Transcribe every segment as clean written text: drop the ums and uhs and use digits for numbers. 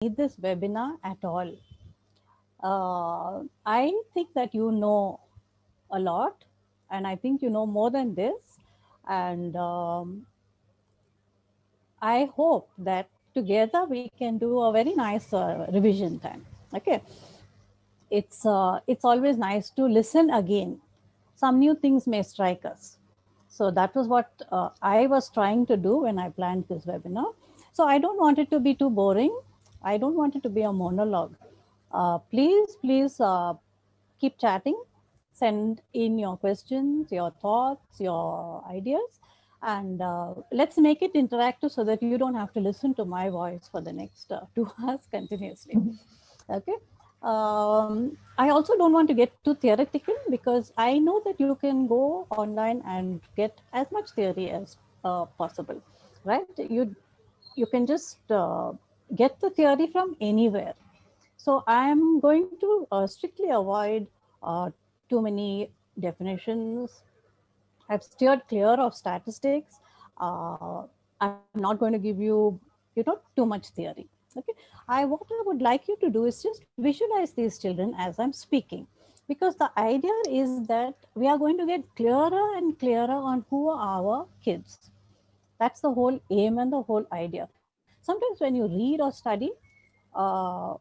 need this webinar at all. I think that you know a lot, and I think you know more than this. And I hope that together we can do a very nice revision time. Okay, it's always nice to listen again. Some new things may strike us. So that was what I was trying to do when I planned this webinar. So I don't want it to be too boring. I don't want it to be a monologue. Please keep chatting. Send in your questions, your thoughts, your ideas, and let's make it interactive so that you don't have to listen to my voice for the next 2 hours continuously. Okay. I also don't want to get too theoretical because I know that you can go online and get as much theory as possible, right? You can just get the theory from anywhere. So I'm going to strictly avoid too many definitions. I've steered clear of statistics. Uh, I'm not going to give you, too much theory. Okay. What I would like you to do is just visualize these children as I'm speaking, because the idea is that we are going to get clearer and clearer on who are our kids. That's the whole aim and the whole idea. Sometimes when you read or study, uh,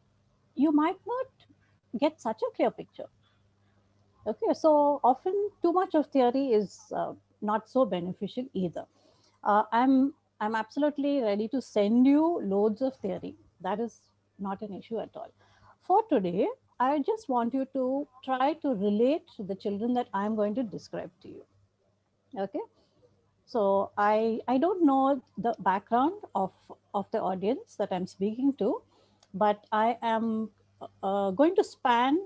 you might not get such a clear picture. Okay, so often too much of theory is not so beneficial either. I'm absolutely ready to send you loads of theory. That is not an issue at all. For today, I just want you to try to relate to the children that I'm going to describe to you. Okay, so I don't know the background of the audience that I'm speaking to, but I am going to span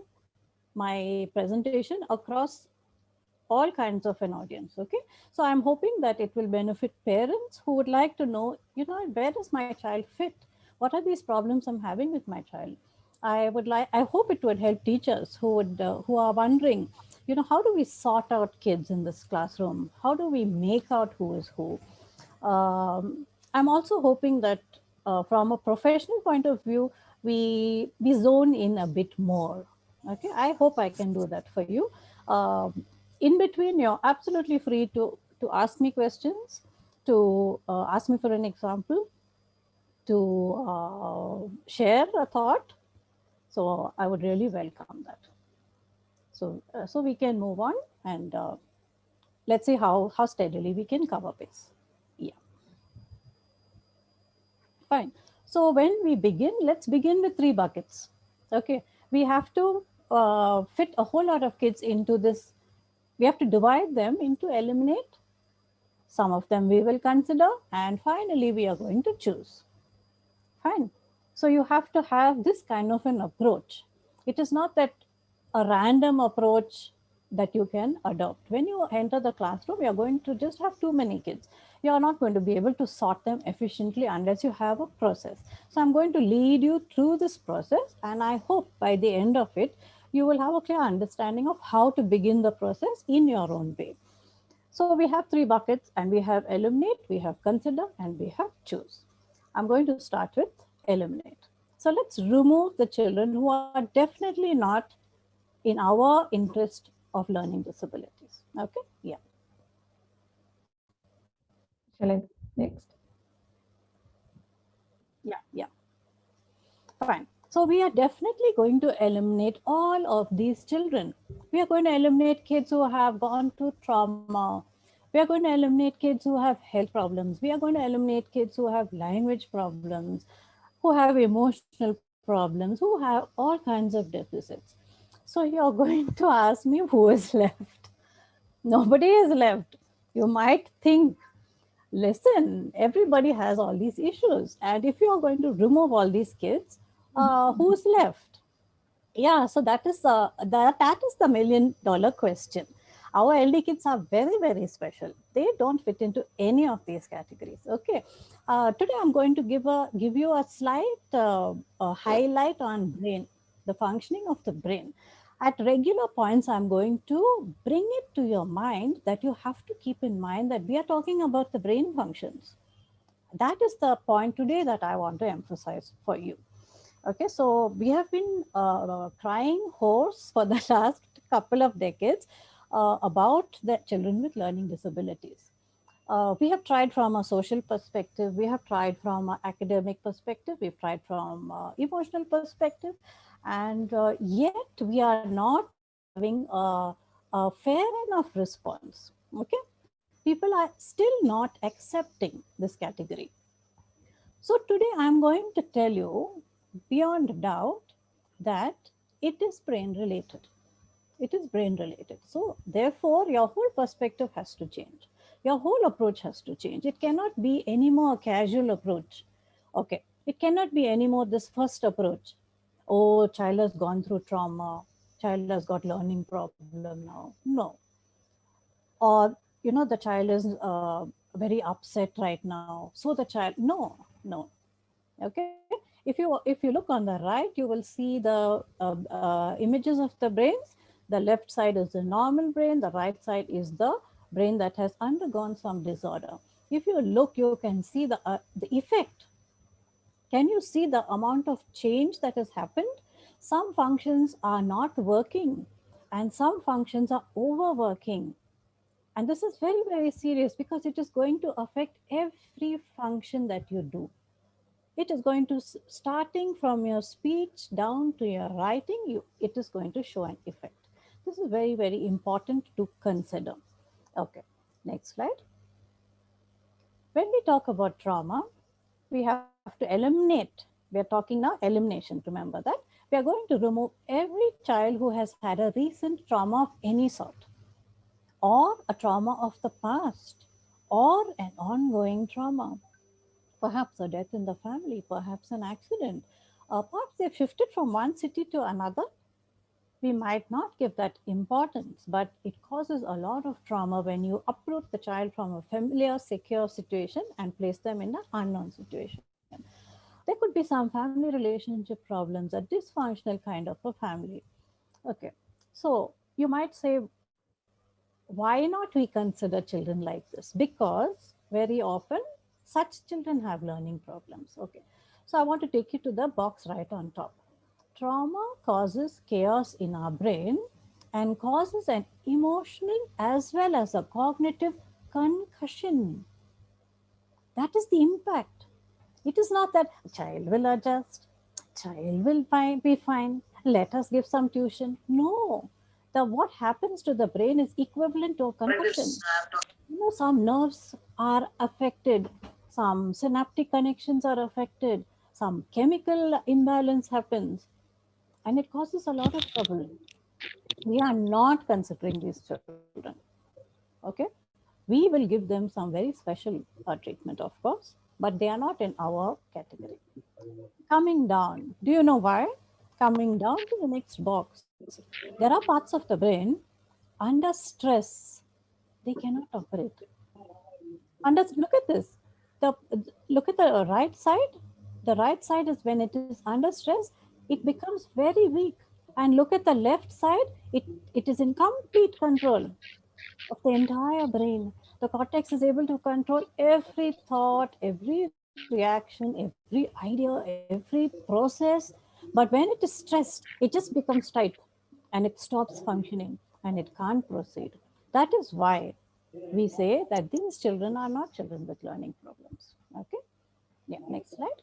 my presentation across all kinds of an audience. Okay, so I'm hoping that it will benefit parents who would like to know, where does my child fit, what are these problems I'm having with my child. I hope it would help teachers who are wondering, how do we sort out kids in this classroom, how do we make out who is who. I'm also hoping that from a professional point of view, we zone in a bit more. Okay, I hope I can do that for you. um, in between, you're absolutely free to ask me questions, to ask me for an example, to share a thought. So I would really welcome that. So we can move on, and let's see how steadily we can cover this. Yeah, fine. So when we begin, let's begin with 3 buckets. Okay, we have to fit a whole lot of kids into this. We have to divide them into eliminate. Some of them we will consider, and finally we are going to choose. Fine. So you have to have this kind of an approach. It is not that a random approach that you can adopt. When you enter the classroom, you're going to just have too many kids. You're not going to be able to sort them efficiently unless you have a process. So I'm going to lead you through this process, and I hope by the end of it, you will have a clear understanding of how to begin the process in your own way. So we have 3 buckets, and we have eliminate, we have consider, and we have choose. I'm going to start with eliminate. So let's remove the children who are definitely not in our interest of learning disabilities. Okay, yeah. Shall I next? Yeah. Fine. So we are definitely going to eliminate all of these children. We are going to eliminate kids who have gone through trauma. We are going to eliminate kids who have health problems. We are going to eliminate kids who have language problems, who have emotional problems, who have all kinds of deficits. So you're going to ask me who is left. Nobody is left. You might think, listen, everybody has all these issues. And if you're going to remove all these kids, who's left? Yeah, so that is the $1,000,000 question. Our LD kids are very, very special. They don't fit into any of these categories. Okay. Today I'm going to give you a slight highlight on brain, the functioning of the brain. At regular points, I'm going to bring it to your mind that you have to keep in mind that we are talking about the brain functions. That is the point today that I want to emphasize for you. Okay, so we have been crying hoarse for the last couple of decades about the children with learning disabilities. We have tried from a social perspective, we have tried from an academic perspective, we've tried from emotional perspective, and yet we are not having a fair enough response. Okay, people are still not accepting this category. So today I'm going to tell you beyond doubt that it is brain related. It is brain related. So therefore your whole perspective has to change. Your whole approach has to change. It cannot be any more a casual approach. Okay. It cannot be any more this first approach. Oh, child has gone through trauma. Child has got learning problem now. No. Or, the child is very upset right now. So the child, no, no. Okay, if you look on the right, you will see the images of the brains. The left side is the normal brain, the right side is the brain that has undergone some disorder. If you look, you can see the effect. Can you see the amount of change that has happened? Some functions are not working and some functions are overworking, and this is very, very serious because it is going to affect every function that you do. It is going to starting from your speech down to your writing, it is going to show an effect. This is very, very important to consider. Okay, next slide. When we talk about trauma, we have to eliminate. We are talking now elimination, remember that. We are going to remove every child who has had a recent trauma of any sort, or a trauma of the past, or an ongoing trauma, perhaps a death in the family, perhaps an accident. Perhaps they've shifted from one city to another. We might not give that importance, but it causes a lot of trauma when you uproot the child from a familiar, secure situation and place them in an unknown situation. There could be some family relationship problems, a dysfunctional kind of a family. Okay, so you might say, why not we consider children like this? Because very often such children have learning problems. Okay, so I want to take you to the box right on top. Trauma causes chaos in our brain and causes an emotional as well as a cognitive concussion. That is the impact. It is not that child will adjust, child will be fine, let us give some tuition. No, the what happens to the brain is equivalent to a concussion. Some nerves are affected, some synaptic connections are affected, some chemical imbalance happens, and it causes a lot of trouble. We are not considering these children. Okay, we will give them some very special treatment, of course, but they are not in our category. Coming down, do you know why? Coming down to the next box, there are parts of the brain under stress, they cannot operate. Look at this. The Look at the right side. The right side is when it is under stress, it becomes very weak. And look at the left side. It is in complete control of the entire brain. The cortex is able to control every thought, every reaction, every idea, every process. But when it is stressed, it just becomes tight and it stops functioning and it can't proceed. That is why we say that these children are not children with learning problems. Okay. Yeah. Next slide.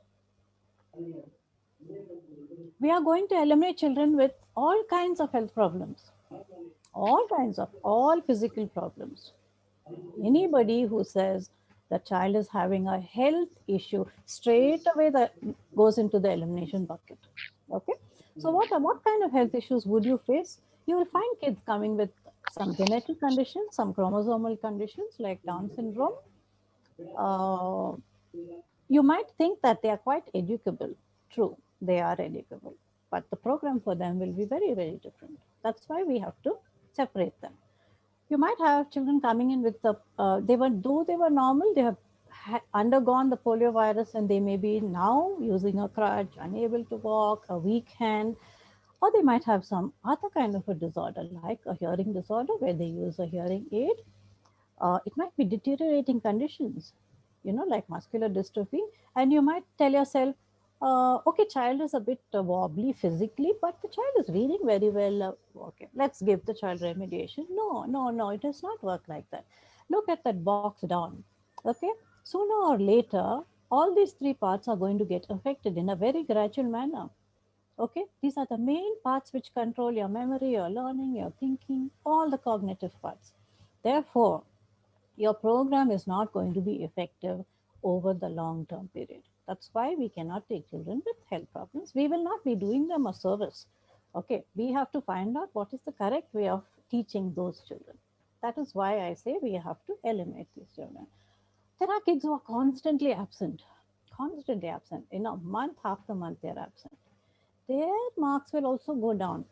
We are going to eliminate children with all kinds of health problems, all kinds of all physical problems. Anybody who says the child is having a health issue, straight away that goes into the elimination bucket. Okay. So what kind of health issues would you face? You will find kids coming with some genetic conditions, some chromosomal conditions like Down syndrome. Uh, you might think that they are quite educable. True, they are educable, but the program for them will be very, very different. That's why we have to separate them. You might have children coming in with though they were normal, they have undergone the polio virus and they may be now using a crutch, unable to walk, a weak hand, or they might have some other kind of a disorder like a hearing disorder where they use a hearing aid. It might be deteriorating conditions, like muscular dystrophy. And you might tell yourself, Okay, child is a bit wobbly physically, but the child is reading very well. Okay, let's give the child remediation. No, no, no, it does not work like that. Look at that box down. Okay, sooner or later, all these three parts are going to get affected in a very gradual manner. Okay, these are the main parts which control your memory, your learning, your thinking, all the cognitive parts. Therefore, your program is not going to be effective over the long term period. That's why we cannot take children with health problems. We will not be doing them a service. Okay, we have to find out what is the correct way of teaching those children. That is why I say we have to eliminate these children. There are kids who are constantly absent. In a month, after month, they're absent. Their marks will also go down.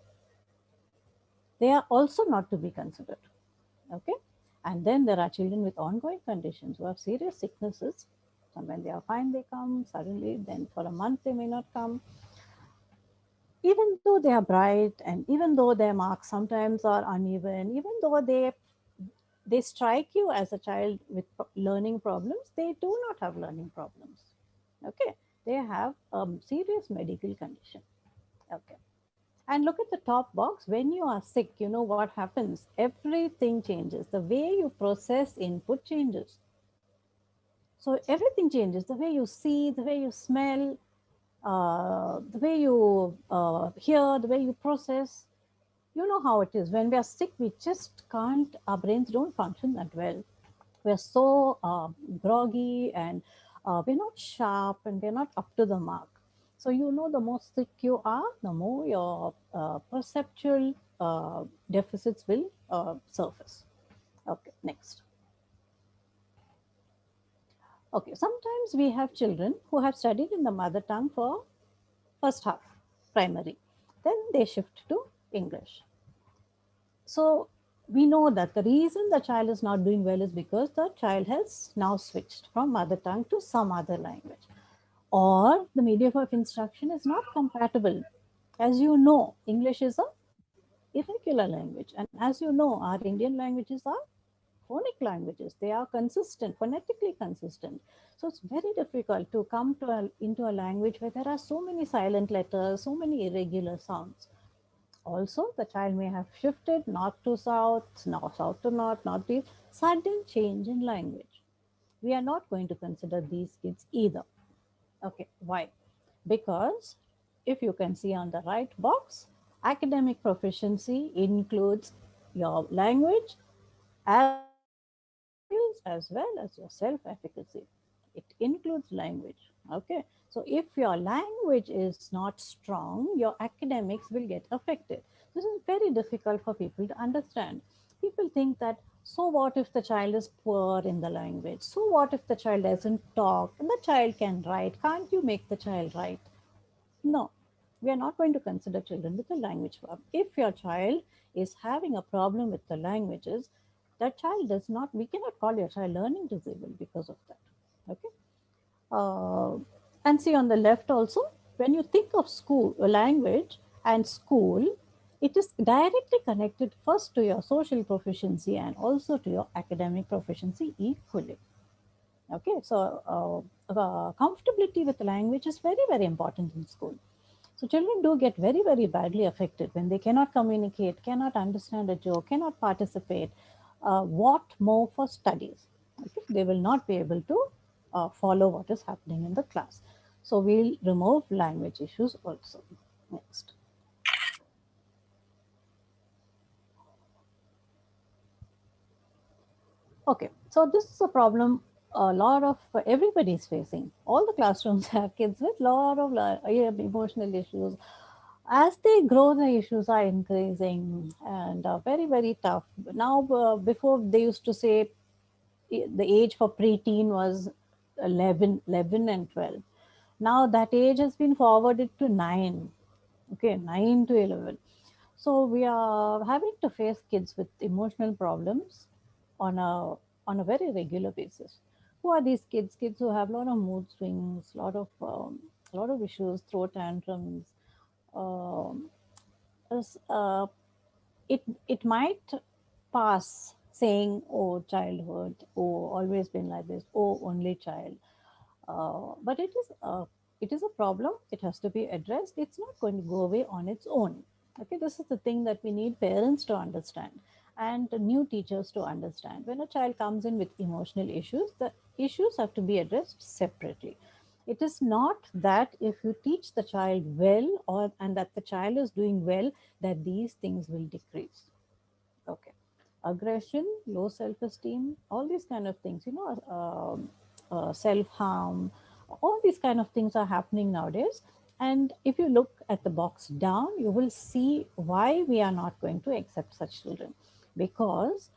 They are also not to be considered. Okay, and then there are children with ongoing conditions who have serious sicknesses. And when they are fine, they come suddenly. Then for a month, they may not come. Even though they are bright, and even though their marks sometimes are uneven, even though they strike you as a child with learning problems, they do not have learning problems. Okay, they have a serious medical condition. Okay. And look at the top box. When you are sick, you know what happens? Everything changes. The way you process input changes. So everything changes. The way you see, the way you smell, the way you hear, the way you process. You know how it is. When we are sick, we just can't, our brains don't function that well. We're so groggy, and we're not sharp, and we're not up to the mark. So you know, the more sick you are, the more your perceptual deficits will surface. Okay, next. Okay, sometimes we have children who have studied in the mother tongue for first half, primary. Then they shift to English. So we know that the reason the child is not doing well is because the child has now switched from mother tongue to some other language, or the medium of instruction is not compatible. As you know, English is a irregular language, and as you know, our Indian languages are phonic languages. They are consistent, phonetically consistent. So it's very difficult to come to into a language where there are so many silent letters, so many irregular sounds. Also, the child may have shifted north to south, now south to north, north to east. Sudden change in language. We are not going to consider these kids either. Okay, why? Because if you can see on the right box, academic proficiency includes your language as well as your values, as well as your self efficacy. It includes language. Okay, so if your language is not strong, your academics will get affected. This is very difficult for people to understand. People think that, so what if the child is poor in the language? So what if the child doesn't talk? And the child can write. Can't you make the child write? No, we are not going to consider children with a language problem. If your child is having a problem with the languages, that child does not, we cannot call your child learning disabled because of that. Okay. And see on the left also, when you think of school, language and school, it is directly connected first to your social proficiency and also to your academic proficiency equally. Okay, so comfortability with language is very, very important in school. So children do get very, very badly affected when they cannot communicate, cannot understand a joke, cannot participate. What more for studies? Okay, they will not be able to follow what is happening in the class. So we'll remove language issues also. Next. Okay, so this is a problem a lot of everybody is facing. All the classrooms have kids with lot of emotional issues. As they grow, the issues are increasing and very, very tough. Now, before they used to say the age for preteen was 11 and 12. Now that age has been forwarded to 9. Okay, 9 to 11. So we are having to face kids with emotional problems on a very regular basis. Who are these kids? Kids who have a lot of mood swings, lot of issues, throat tantrums. Um, it might pass saying, "Oh, childhood. Oh, always been like this. Oh, only child." But it is it is a problem, it has to be addressed, it's not going to go away on its own. Okay, this is the thing that we need parents to understand and new teachers to understand. When a child comes in with emotional issues, the issues have to be addressed separately. It is not that if you teach the child well, or and that the child is doing well, that these things will decrease. Okay, aggression, low self-esteem, all these kind of things, self-harm, all these kind of things are happening nowadays. And if you look at the box down, you will see why we are not going to accept such children, because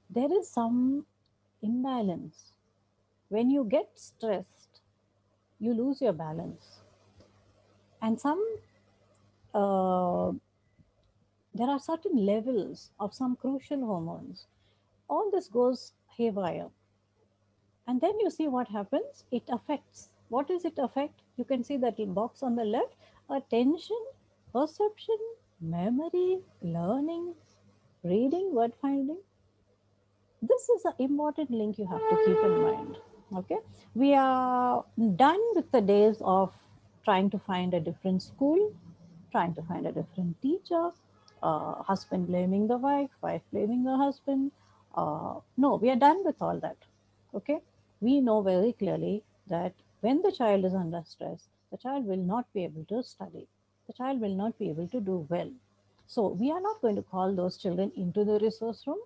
there is some imbalance. When you get stressed, you lose your balance, and some uh, there are certain levels of some crucial hormones. All this goes haywire. And then you see what happens. It affects. What does it affect? You can see that little box on the left: attention, perception, memory, learning, reading, word finding. This is an important link you have to keep in mind. Okay, we are done with the days of trying to find a different school, trying to find a different teacher, husband blaming the wife, wife blaming the husband. No, we are done with all that. Okay, we know very clearly that when the child is under stress, the child will not be able to study, the child will not be able to do well. So we are not going to call those children into the resource room.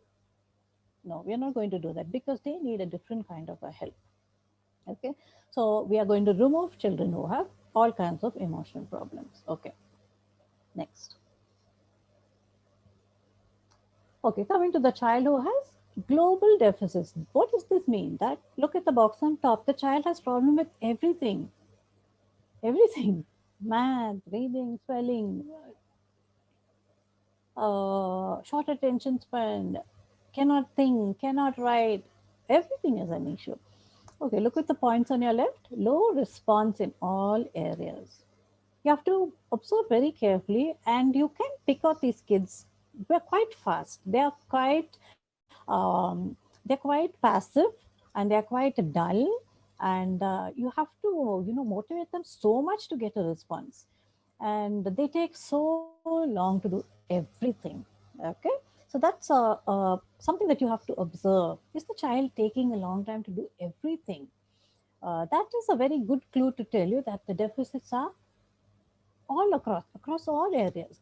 No, we are not going to do that, because they need a different kind of a help. Okay, so we are going to remove children who have all kinds of emotional problems. Okay, next. Okay, coming to the child who has global deficits. What does this mean? That look at the box on top. The child has problem with everything, everything, math, reading, spelling, short attention span, cannot think, cannot write. Everything is an issue. Okay, look at the points on your left. Low response in all areas. You have to observe very carefully, and you can pick out these kids. They're quite fast. They're quite passive, and they're quite dull, and you have to motivate them so much to get a response, and they take so long to do everything. Okay, so that's something that you have to observe. Is the child taking a long time to do everything? That is a very good clue to tell you that the deficits are all across all areas,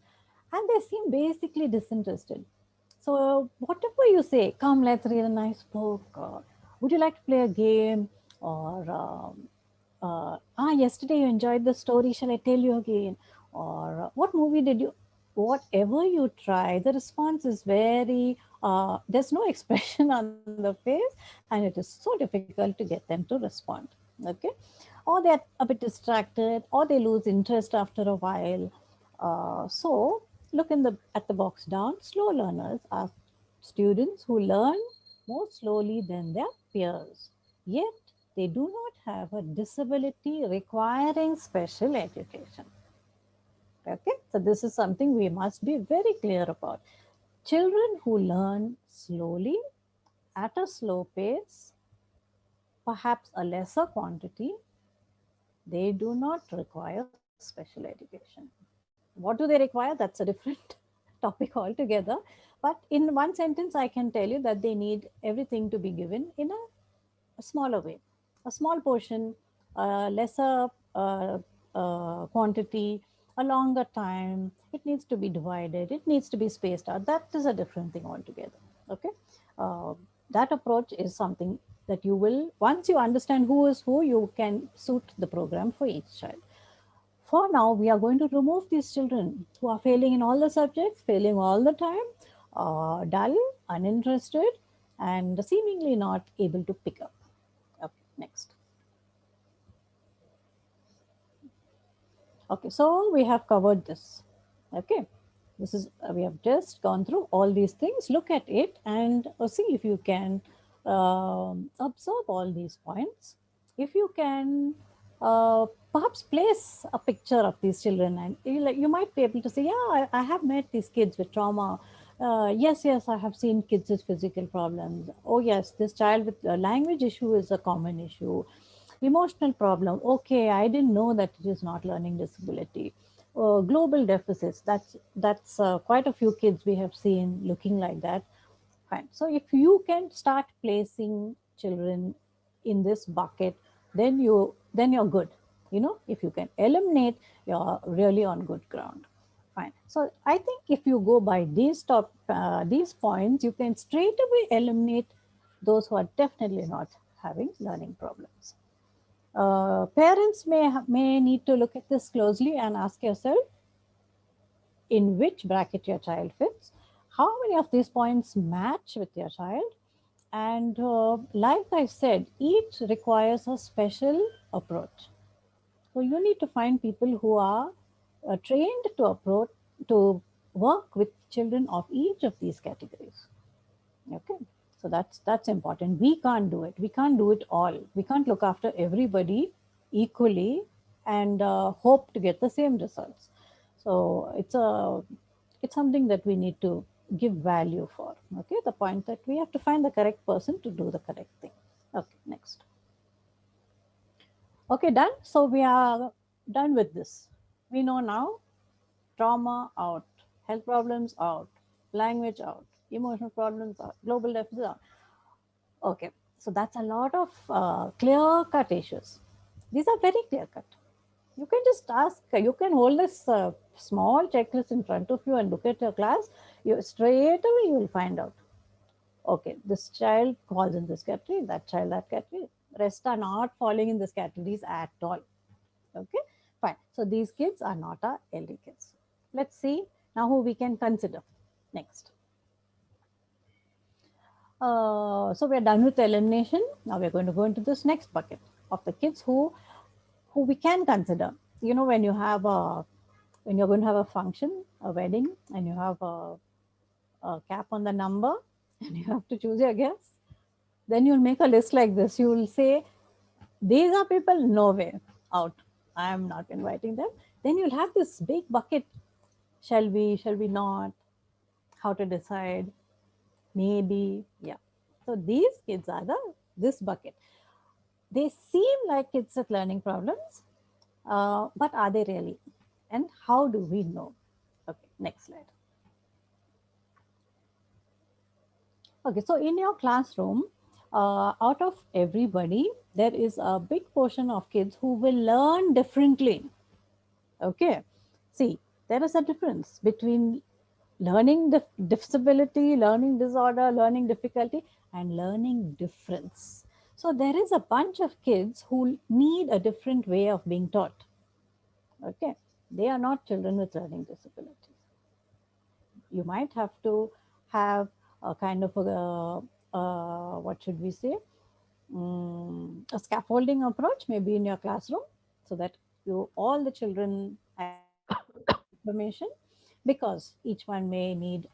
and they seem basically disinterested. So whatever you say, come, let's read a nice book, or would you like to play a game, or yesterday you enjoyed the story, shall I tell you again, or what movie did you, whatever you try, the response is very there's no expression on the face, and it is so difficult to get them to respond. Okay, or they're a bit distracted, or they lose interest after a while. So look in the at the box down. Slow learners are students who learn more slowly than their peers, yet they do not have a disability requiring special education. Okay, so this is something we must be very clear about. Children who learn slowly, at a slow pace, perhaps a lesser quantity, they do not require special education. What do they require? That's a different topic altogether. But in one sentence, I can tell you that they need everything to be given in a smaller way, a small portion, a lesser quantity, a longer time. It needs to be divided, it needs to be spaced out. That is a different thing altogether. Okay. Uh, that approach is something that you will, once you understand who is who, you can suit the program for each child. For now, we are going to remove these children who are failing in all the subjects, failing all the time, dull, uninterested, and seemingly not able to pick up. Okay, next. Okay, so we have covered this. Okay, this is we have just gone through all these things. Look at it and see if you can observe all these points. If you can perhaps place a picture of these children, and you might be able to say, yeah, I have met these kids with trauma. Yes, yes, I have seen kids with physical problems. Oh yes, this child with a language issue is a common issue. Emotional problem. Okay, I didn't know that it is not learning disability. Global deficits. That's quite a few kids we have seen looking like that. Fine. So if you can start placing children in this bucket, then you're good. If you can eliminate, you're really on good ground. Fine. So I think if you go by these points, you can straight away eliminate those who are definitely not having learning problems. Parents may need to look at this closely and ask yourself in which bracket your child fits, how many of these points match with your child, and like I said, each requires a special approach. So you need to find people who are trained to work with children of each of these categories. Okay, so that's important. We can't do it. We can't do it all. We can't look after everybody equally and hope to get the same results. So it's something that we need to give value for. Okay, the point that we have to find the correct person to do the correct thing. Okay, next. Okay, done. So we are done with this. We know now trauma out, health problems out, language out, emotional problems out, global deficit out. Okay, so that's a lot of clear cut issues. These are very clear cut. You can just ask, you can hold this small checklist in front of you and look at your class. You straight away you will find out. Okay, this child falls in this category, that child that category. Rest are not falling in this categories at all. Okay, fine. So these kids are not our LD kids. Let's see now who we can consider next. So we're done with the elimination. Now we're going to go into this next bucket of the kids who we can consider. When when you're going to have a function, a wedding, and you have a cap on the number, and you have to choose your guests, then you'll make a list like this. You will say, these are people, no way, out. I am not inviting them. Then you'll have this big bucket. Shall we not? How to decide? Maybe, yeah. So these kids are this bucket. They seem like kids with learning problems, but are they really? And how do we know? Okay, next slide. Okay, so in your classroom, out of everybody, there is a big portion of kids who will learn differently. Okay, see, there is a difference between learning disability, learning disorder, learning difficulty, and learning difference. So there is a bunch of kids who need a different way of being taught. Okay, they are not children with learning disabilities. You might have to have a kind of what should we say, a scaffolding approach maybe in your classroom, so that all the children access the same information, because each one may need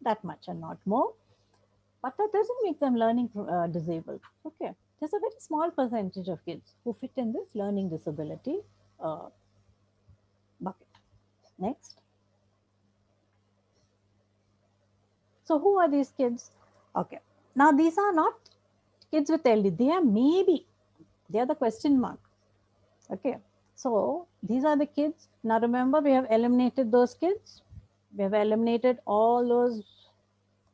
that much and not more, but that doesn't make them learning disabled. Okay, there's a very small percentage of kids who fit in this learning disability uh, bucket. Next. So who are these kids? Okay, now these are not kids with LD. They are maybe, they are the question mark. Okay, so these are the kids. Now remember, we have eliminated those kids. We have eliminated all those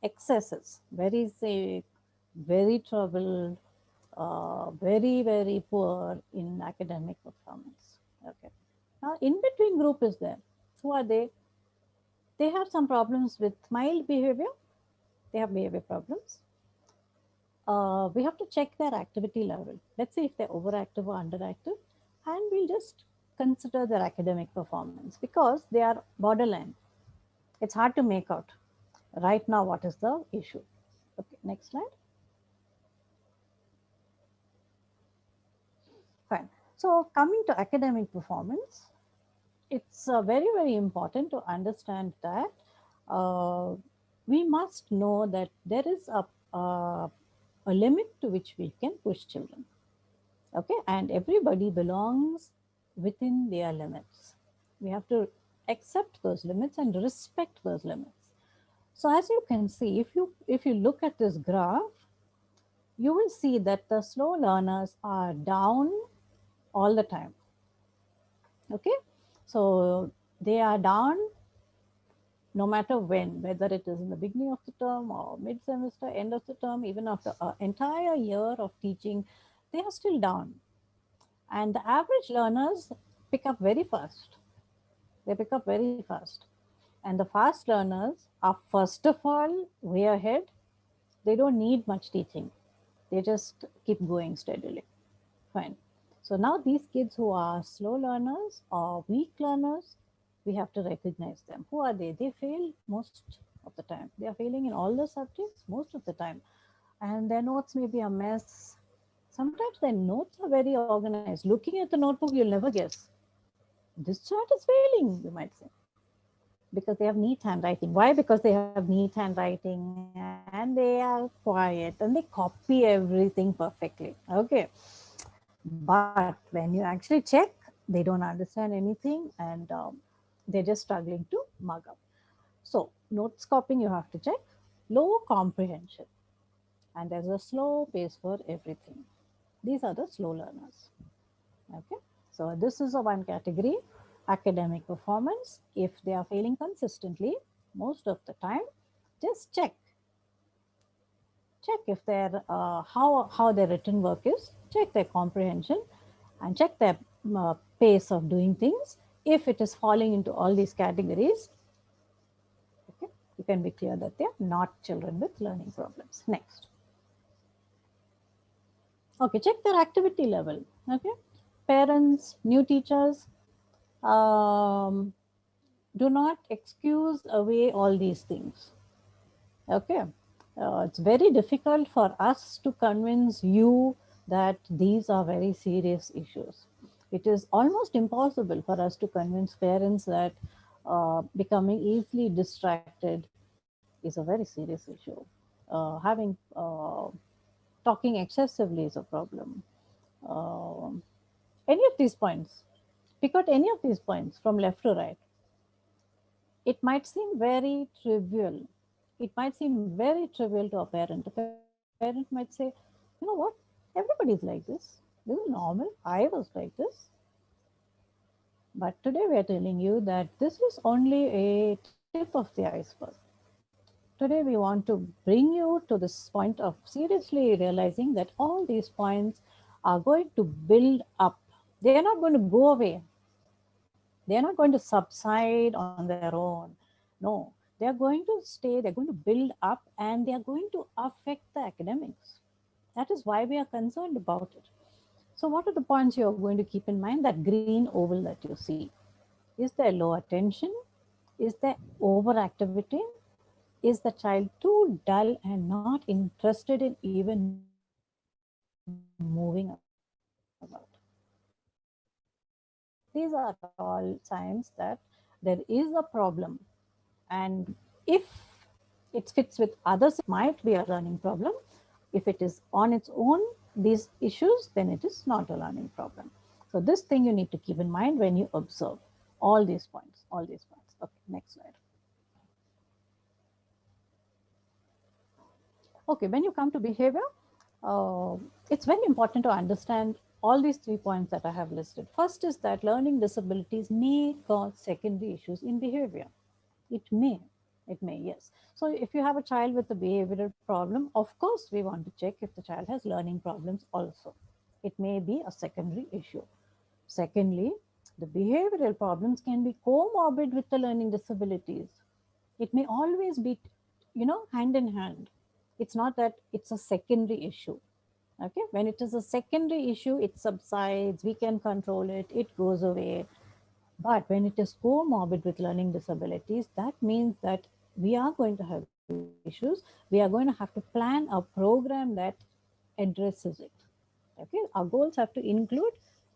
excesses, very sick, very troubled, very, very poor in academic performance. Okay. Now, in between group is there. Who are they? They have some problems with mild behavior. They have behavior problems. We have to check their activity level. Let's see if they're overactive or underactive. And we'll just consider their academic performance because they are borderline. It's hard to make out right now what is the issue. Okay, next slide. Fine. So coming to academic performance, it's very, very important to understand that we must know that there is a limit to which we can push children. Okay, and everybody belongs within their limits. We have to accept those limits and respect those limits. So as you can see, if you look at this graph, you will see that the slow learners are down all the time. Okay, so they are down no matter when, whether it is in the beginning of the term or mid semester, end of the term, even after an entire year of teaching, they are still down. And the average learners pick up very fast. They pick up very fast. And the fast learners are, first of all, way ahead. They don't need much teaching, they just keep going steadily. Fine. So now these kids who are slow learners or weak learners, we have to recognize them. Who are they? They fail most of the time. They are failing in all the subjects most of the time. And their notes may be a mess. Sometimes their notes are very organized. Looking at the notebook, you'll never guess. This child is failing, you might say, because they have neat handwriting. Why? Because they have neat handwriting and they are quiet and they copy everything perfectly. Okay. But when you actually check, they don't understand anything, and they're just struggling to mug up. So, notes copying you have to check. Low comprehension, and there's a slow pace for everything. These are the slow learners. Okay, so this is a one category. Academic performance, if they are failing consistently most of the time, just check if their how their written work is, check their comprehension, and check their pace of doing things. If it is falling into all these categories, okay, you can be clear that they are not children with learning problems. Next. Okay, check their activity level. Okay, parents, new teachers, um, do not excuse away all these things. Okay, it's very difficult for us to convince you that these are very serious issues. It is almost impossible for us to convince parents that becoming easily distracted is a very serious issue. Having talking excessively is a problem. Um any of these points, pick out any of these points from left to right. It might seem very trivial. It might seem very trivial to a parent. A parent might say, you know what, everybody's like this is normal, I was like this. But today we are telling you that this is only a tip of the iceberg. Today we want to bring you to this point of seriously realizing that all these points are going to build up. They are not going to go away. They are not going to subside on their own. No, they are going to stay, they're going to build up, and they are going to affect the academics. That is why we are concerned about it. So, what are the points you are going to keep in mind? That green oval that you see. Is there low attention? Is there overactivity? Is the child too dull and not interested in even moving about? These are all signs that there is a problem. And if it fits with others, it might be a learning problem. If it is on its own, these issues, then it is not a learning problem. So this thing you need to keep in mind when you observe all these points, all these points. Okay, next slide. Okay, when you come to behavior, it's very important to understand all these 3 points that I have listed. First is that learning disabilities may cause secondary issues in behavior. It may. It may, yes. So if you have a child with a behavioral problem, of course we want to check if the child has learning problems also. It may be a secondary issue. Secondly, the behavioral problems can be comorbid with the learning disabilities. It may always be, hand in hand. It's not that it's a secondary issue. Okay, when it is a secondary issue, it subsides, we can control it, it goes away. But when it is comorbid with learning disabilities, that means that we are going to have issues. We are going to have to plan a program that addresses it. Okay, our goals have to include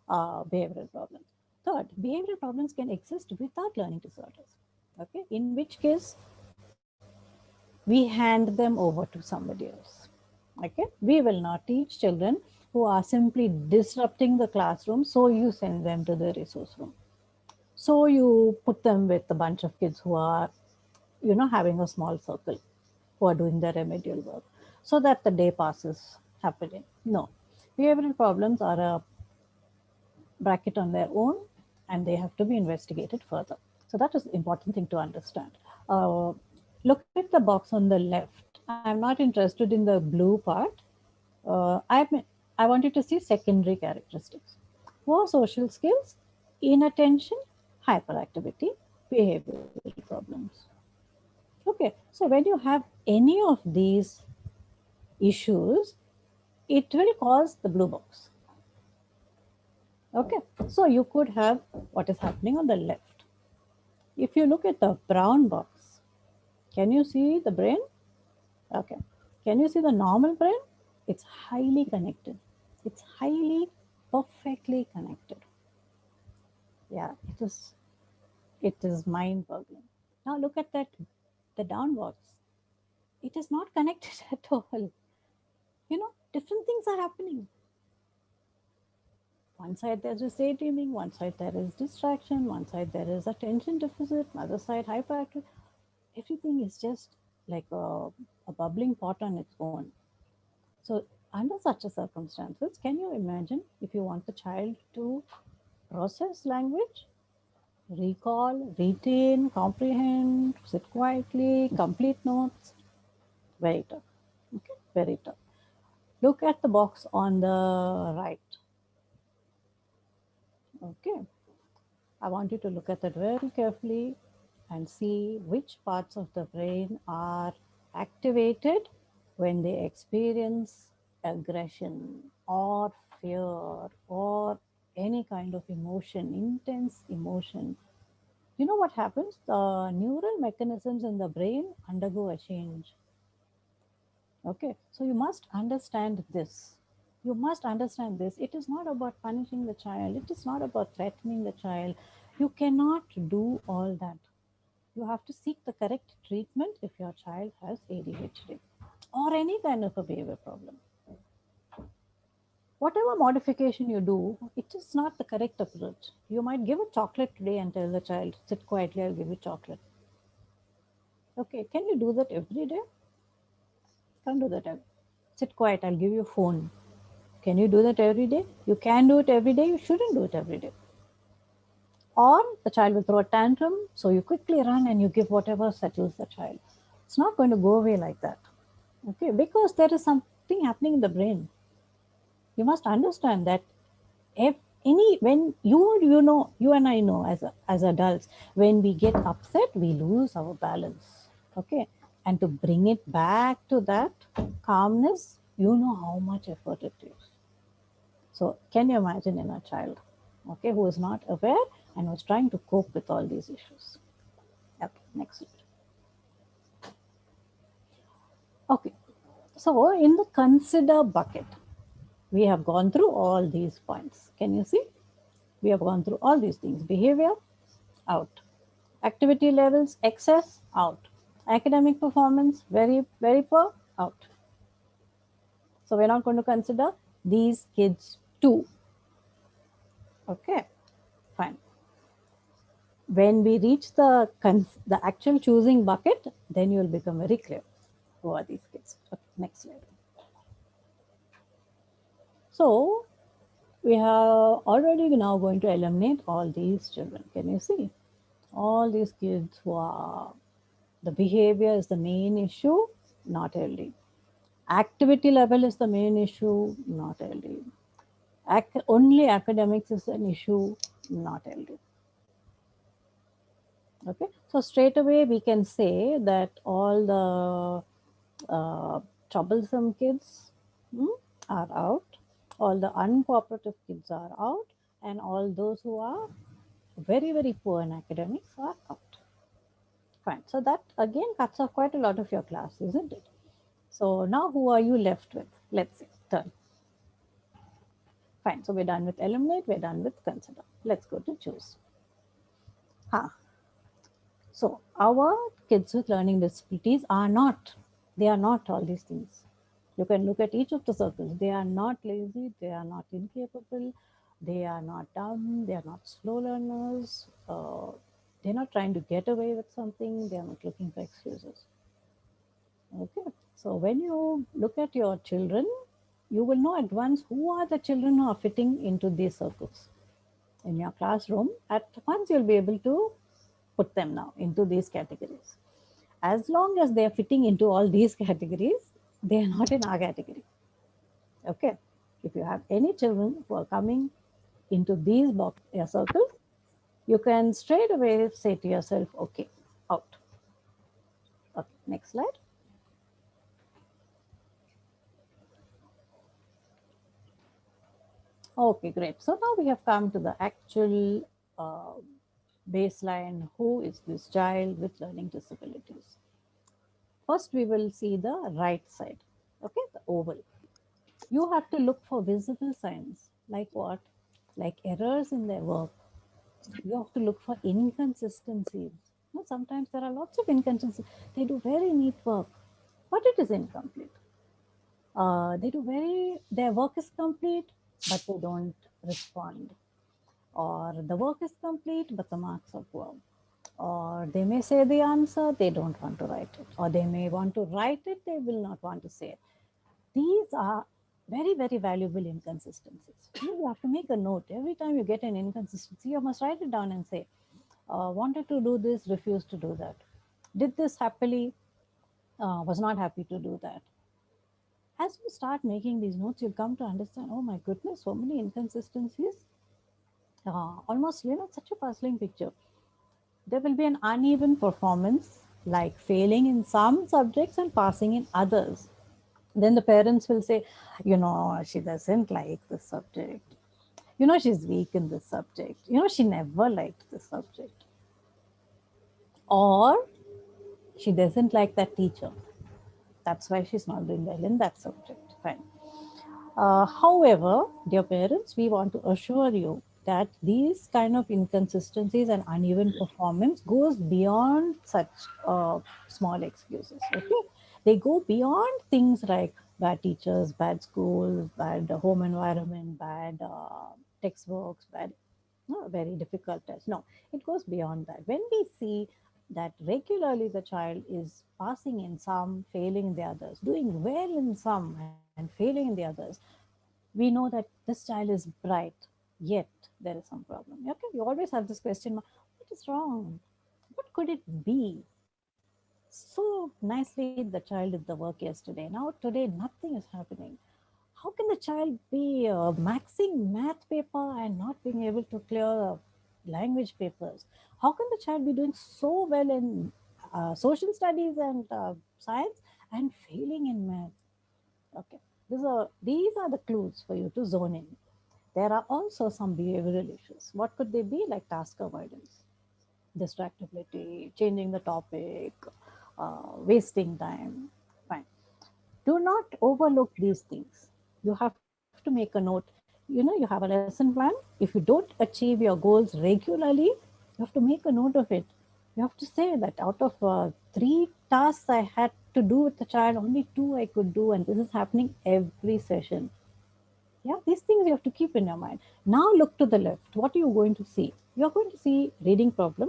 behavioral problems. Third, behavioral problems can exist without learning disorders. Okay, in which case we hand them over to somebody else. Okay, we will not teach children who are simply disrupting the classroom, so you send them to the resource room. So you put them with a bunch of kids who are, having a small circle, who are doing their remedial work, so that the day passes happily. No, behavioral problems are a bracket on their own, and they have to be investigated further. So that is the important thing to understand. Uh, Look at the box on the left. I'm not interested in the blue part. I want you to see secondary characteristics. Poor social skills, inattention, hyperactivity, behavioral problems. Okay, so when you have any of these issues, it will cause the blue box. Okay, so you could have what is happening on the left. If you look at the brown box, can you see the brain? Okay, can you see the normal brain? It's highly connected. It's highly perfectly connected. Yeah, it is mind boggling. Now look at that, the down box. It is not connected at all. Different things are happening. One side there is daydreaming, one side there is distraction, one side there is attention deficit, other side hyperactive. Everything is just like a bubbling pot on its own. So, under such a circumstances, can you imagine if you want the child to process language, recall, retain, comprehend, sit quietly, complete notes? Very tough. Okay, very tough. Look at the box on the right. Okay, I want you to look at that very carefully and see which parts of the brain are activated when they experience aggression or fear or any kind of emotion, intense emotion. You know what happens? The neural mechanisms in the brain undergo a change. Okay, so you must understand this. You must understand this. It is not about punishing the child, it is not about threatening the child. You cannot do all that. You have to seek the correct treatment if your child has ADHD or any kind of a behavior problem. Whatever modification you do, it is not the correct approach. You might give a chocolate today and tell the child, sit quietly, I'll give you chocolate. Okay, can you do that every day? Can't do that. Sit quiet, I'll give you phone. Can you do that every day? You can do it every day, you shouldn't do it every day. Or the child will throw a tantrum, so you quickly run and you give whatever settles the child. It's not going to go away like that. Okay, because there is something happening in the brain. You must understand that if any when you and I know as adults, when we get upset, we lose our balance. Okay, and to bring it back to that calmness, you know how much effort it takes. So can you imagine in a child, okay, who is not aware and was trying to cope with all these issues? Okay, next slide. Okay, so in the consider bucket, we have gone through all these points. Can you see? We have gone through all these things. Behavior, out. Activity levels, excess, out. Academic performance, very, very poor, out. So we're not going to consider these kids too. Okay, fine. When we reach the actual choosing bucket, then you will become very clear who are these kids. Okay, next slide. So we are already now going to eliminate all these children. Can you see? All these kids who are, the behavior is the main issue, not LD. Activity level is the main issue, not LD. Only academics is an issue, not LD. Okay, so straight away we can say that all the troublesome kids are out, all the uncooperative kids are out, and all those who are very, very poor in academics are out. Fine. So that again cuts off quite a lot of your class, isn't it? So now who are you left with? Let's see. Turn. Fine. So we're done with eliminate, we're done with consider. Let's go to choose. Huh. So our kids with learning disabilities are not, they are not all these things. You can look at each of the circles. They are not lazy, they are not incapable, they are not dumb, they are not slow learners, they're not trying to get away with something, they are not looking for excuses. Okay, so when you look at your children, you will know at once who are the children who are fitting into these circles. in your classroom, at once you'll be able to put them now into these categories. As long as they are fitting into all these categories, they are not in our category. Okay. If you have any children who are coming into these circles, you can straight away say to yourself, okay, out. Okay, next slide. Okay, great. So now we have come to the actual uh, baseline. Who is this child with learning disabilities? First, we will see the right side. Okay, the oval. You have to look for visible signs like what? Like errors in their work. You have to look for inconsistencies. You know, sometimes there are lots of inconsistencies. They do very neat work, but it is incomplete. They do their work is complete, but they don't respond. Or the work is complete, but the marks are poor. Or they may say the answer, they don't want to write it. Or they may want to write it, they will not want to say it. These are very, very valuable inconsistencies. You have to make a note. Every time you get an inconsistency, you must write it down and say, wanted to do this, refused to do that. Did this happily, was not happy to do that. As you start making these notes, you'll come to understand, oh my goodness, so many inconsistencies. Almost, such a puzzling picture. There will be an uneven performance, like failing in some subjects and passing in others. Then the parents will say, she doesn't like this subject. She's weak in this subject. She never liked this subject. Or she doesn't like that teacher. That's why she's not doing well in that subject. Fine. However, dear parents, we want to assure you that these kind of inconsistencies and uneven performance goes beyond such small excuses. Okay, they go beyond things like bad teachers, bad schools, bad home environment, bad textbooks, bad no, very difficult test. No, it goes beyond that. When we see that regularly the child is passing in some, failing in the others, doing well in some and failing in the others, we know that this child is bright, yet there is some problem. Okay, we always have this question, what is wrong? What could it be? So nicely the child did the work yesterday. Now today nothing is happening. How can the child be maxing math paper and not being able to clear language papers? How can the child be doing so well in social studies and science and failing in math? Okay, these are the clues for you to zone in. There are also some behavioral issues. What could they be? Like task avoidance, distractibility, changing the topic, wasting time. Fine. Do not overlook these things. You have to make a note. You have a lesson plan. If you don't achieve your goals regularly, you have to make a note of it. You have to say that out of three tasks I had to do with the child, only two I could do, and this is happening every session. Yeah, these things you have to keep in your mind. Now look to the left. What are you going to see? You're going to see reading problem,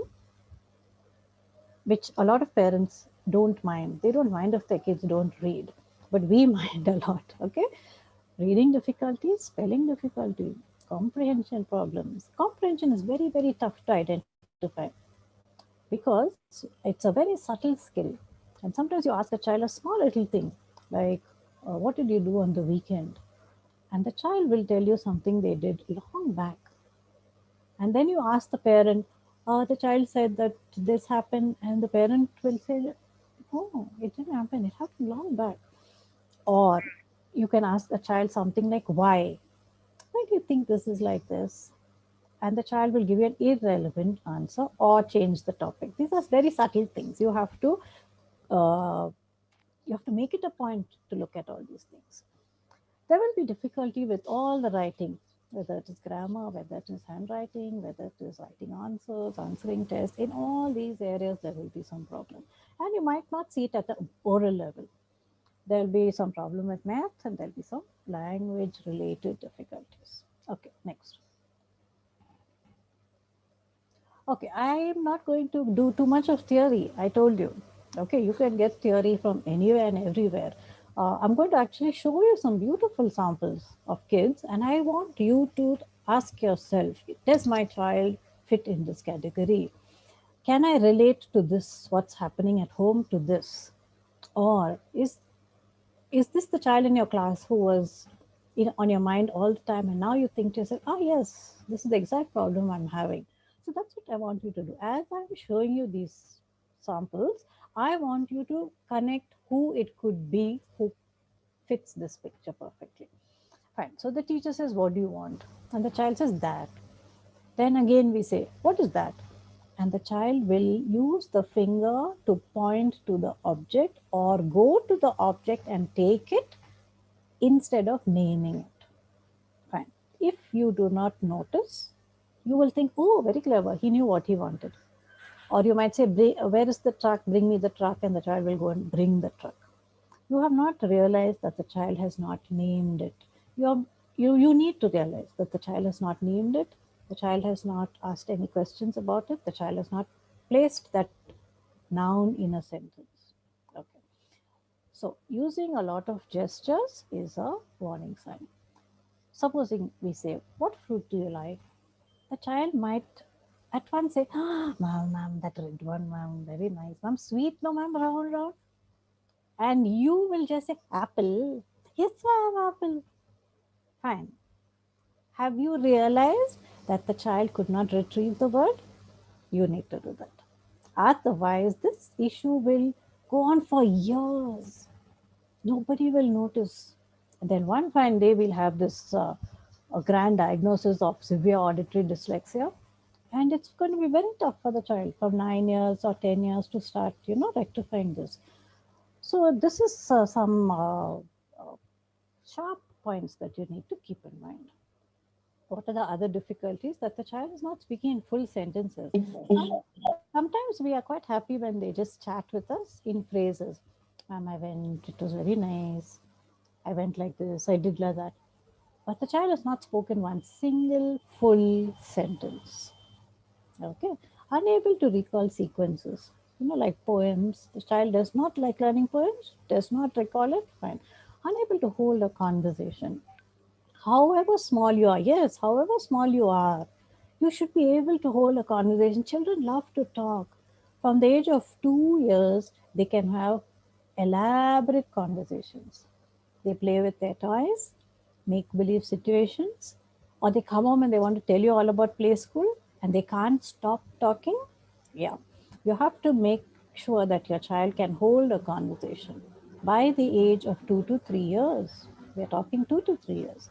which a lot of parents don't mind. They don't mind if their kids don't read, but we mind a lot. Okay, reading difficulties, spelling difficulty, comprehension problems. Comprehension is very, very tough to identify because it's a very subtle skill. And sometimes you ask a child a small little thing like, what did you do on the weekend? And the child will tell you something they did long back. And then you ask the parent, the child said that this happened, and the parent will say, oh, it didn't happen, it happened long back. Or you can ask a child something like, why? Why do you think this is like this? And the child will give you an irrelevant answer or change the topic. These are very subtle things. Uh, you have to make it a point to look at all these things. There will be difficulty with all the writing, whether it is grammar, whether it is handwriting, whether it is writing answers, answering tests. In all these areas, there will be some problem. And you might not see it at the oral level. There will be some problem with math and there will be some language related difficulties. Okay, next. Okay, I'm not going to do too much of theory. I told you. Okay, you can get theory from anywhere and everywhere. I'm going to actually show you some beautiful samples of kids, and I want you to Ask yourself, does my child fit in this category? Can I relate to this, what's happening at home, to this? Or is this the child in your class who was on your mind all the time, and now you think to yourself, oh yes, this is the exact problem I'm having? So that's what I want you to do. As I'm showing you these samples, I want you to connect who it could be who fits this picture perfectly. Fine. So the teacher says, what do you want? And the child says that. Then again we say, what is that? And the child will use the finger to point to the object or go to the object and take it instead of naming it. Fine. If you do not notice, you will think, oh, very clever. He knew what he wanted. Or you might say, where is the truck? Bring me the truck. And the child will go and bring the truck. You have not realized that the child has not named it. You need to realize that the child has not named it. The child has not asked any questions about it. The child has not placed that noun in a sentence. Okay. So using a lot of gestures is a warning sign. Supposing we say, what fruit do you like? The child might at once say, ah, ma'am, that red one, ma'am, very nice. Ma'am, sweet, no, ma'am, round, round. And you will just say, apple. Yes, ma'am, apple. Fine. Have you realized that the child could not retrieve the word? You need to do that. Otherwise, this issue will go on for years. Nobody will notice. And then one fine day, we'll have this a grand diagnosis of severe auditory dyslexia. And it's going to be very tough for the child from 9 years or 10 years to start, rectifying this. So this is some sharp points that you need to keep in mind. What are the other difficulties? That the child is not speaking in full sentences. Sometimes we are quite happy when they just chat with us in phrases. Ma'am, I went, it was very nice. I went like this, I did like that. But the child has not spoken one single full sentence. Okay. Unable to recall sequences. Like poems. The child does not like learning poems, does not recall it, fine. Unable to hold a conversation. However small you are, yes, however small you are, you should be able to hold a conversation. Children love to talk. From the age of 2 years, they can have elaborate conversations. They play with their toys, make believe situations, or they come home and they want to tell you all about play school and they can't stop talking. Yeah, you have to make sure that your child can hold a conversation by the age of 2 to 3 years. We're talking 2 to 3 years.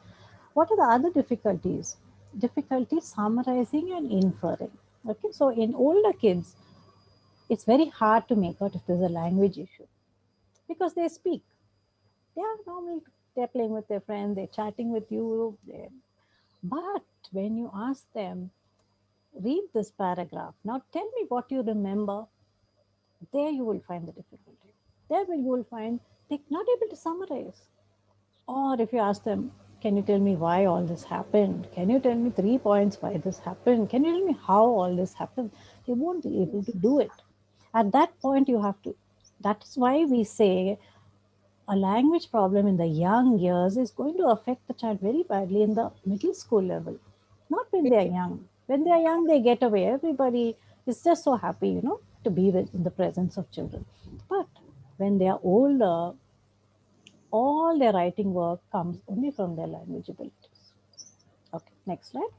What are the other difficulties? Difficulty summarizing and inferring. Okay, so in older kids, it's very hard to make out if there's a language issue because they speak. Yeah, normally they're playing with their friends, they're chatting with you. But when you ask them, read this paragraph. Now tell me what you remember. There you will find the difficulty. There you will find they're not able to summarize. Or if you ask them, can you tell me why all this happened? Can you tell me 3 points why this happened? Can you tell me how all this happened? They won't be able to do it. At that point, you have to. That's why we say a language problem in the young years is going to affect the child very badly in the middle school level. Not when they are young. When they are young, they get away. Everybody is just so happy, to be in the presence of children. But when they are older, all their writing work comes only from their language abilities. Okay, next slide.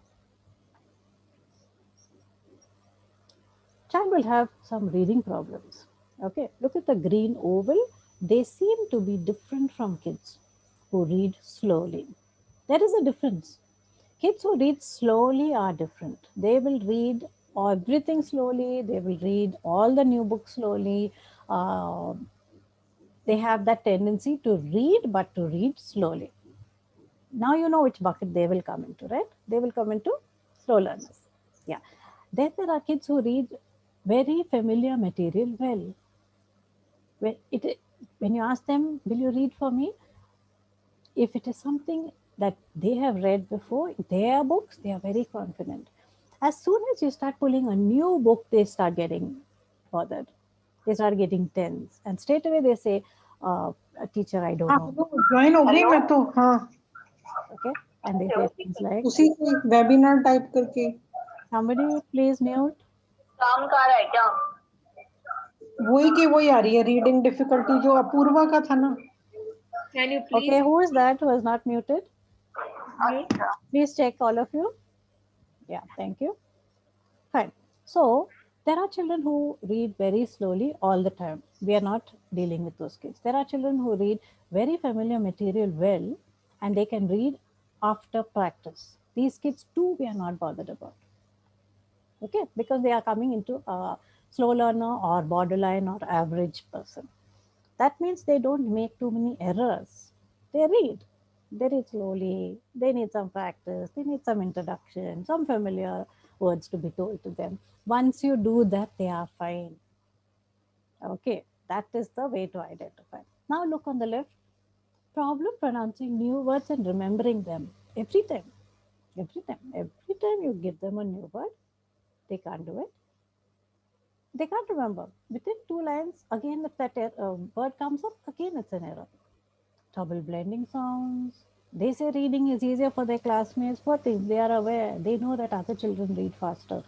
Child will have some reading problems. Okay, look at the green oval. They seem to be different from kids who read slowly. There is a difference. Kids who read slowly are different. They will read everything slowly. They will read all the new books slowly. Uh, they have that tendency to read, but to read slowly. Now you know which bucket they will come into, right? They will come into slow learners. Yeah. Then there are kids who read very familiar material well. When, when you ask them, will you read for me? If it is something that they have read before, their books, they are very confident. As soon as you start pulling a new book, they start getting bothered. They start getting tense. And straight away they say, teacher, I don't know. Join हो गई मैं तो हाँ Okay. and they say things like, उसी से webinar type करके somebody please mute. काम कर रहा है क्या? वही के वही आ रही है रीडिंग डिफिकल्टी जो अपूर्वा का था ना. Can you Okay, please who is that who is not muted? mute? Please check, all of you. Yeah, thank you. Fine. So there are children who read very slowly all the time. We are not dealing with those kids. There are children who read very familiar material well, and they can read after practice. These kids too we are not bothered about. Okay, because they are coming into a slow learner or borderline or average person. That means they don't make too many errors. They read. They read slowly. They need some practice. They need some introduction, some familiar words to be told to them. Once you do that, they are fine. Okay, that is the way to identify. Now look on the left. Problem pronouncing new words and remembering them every time. Every time you give them a new word, they can't do it. They can't remember. Within 2 lines, again, if that word comes up, again it's an error. Double blending sounds. They say reading is easier for their classmates. What is? They are aware. They know that other children read faster.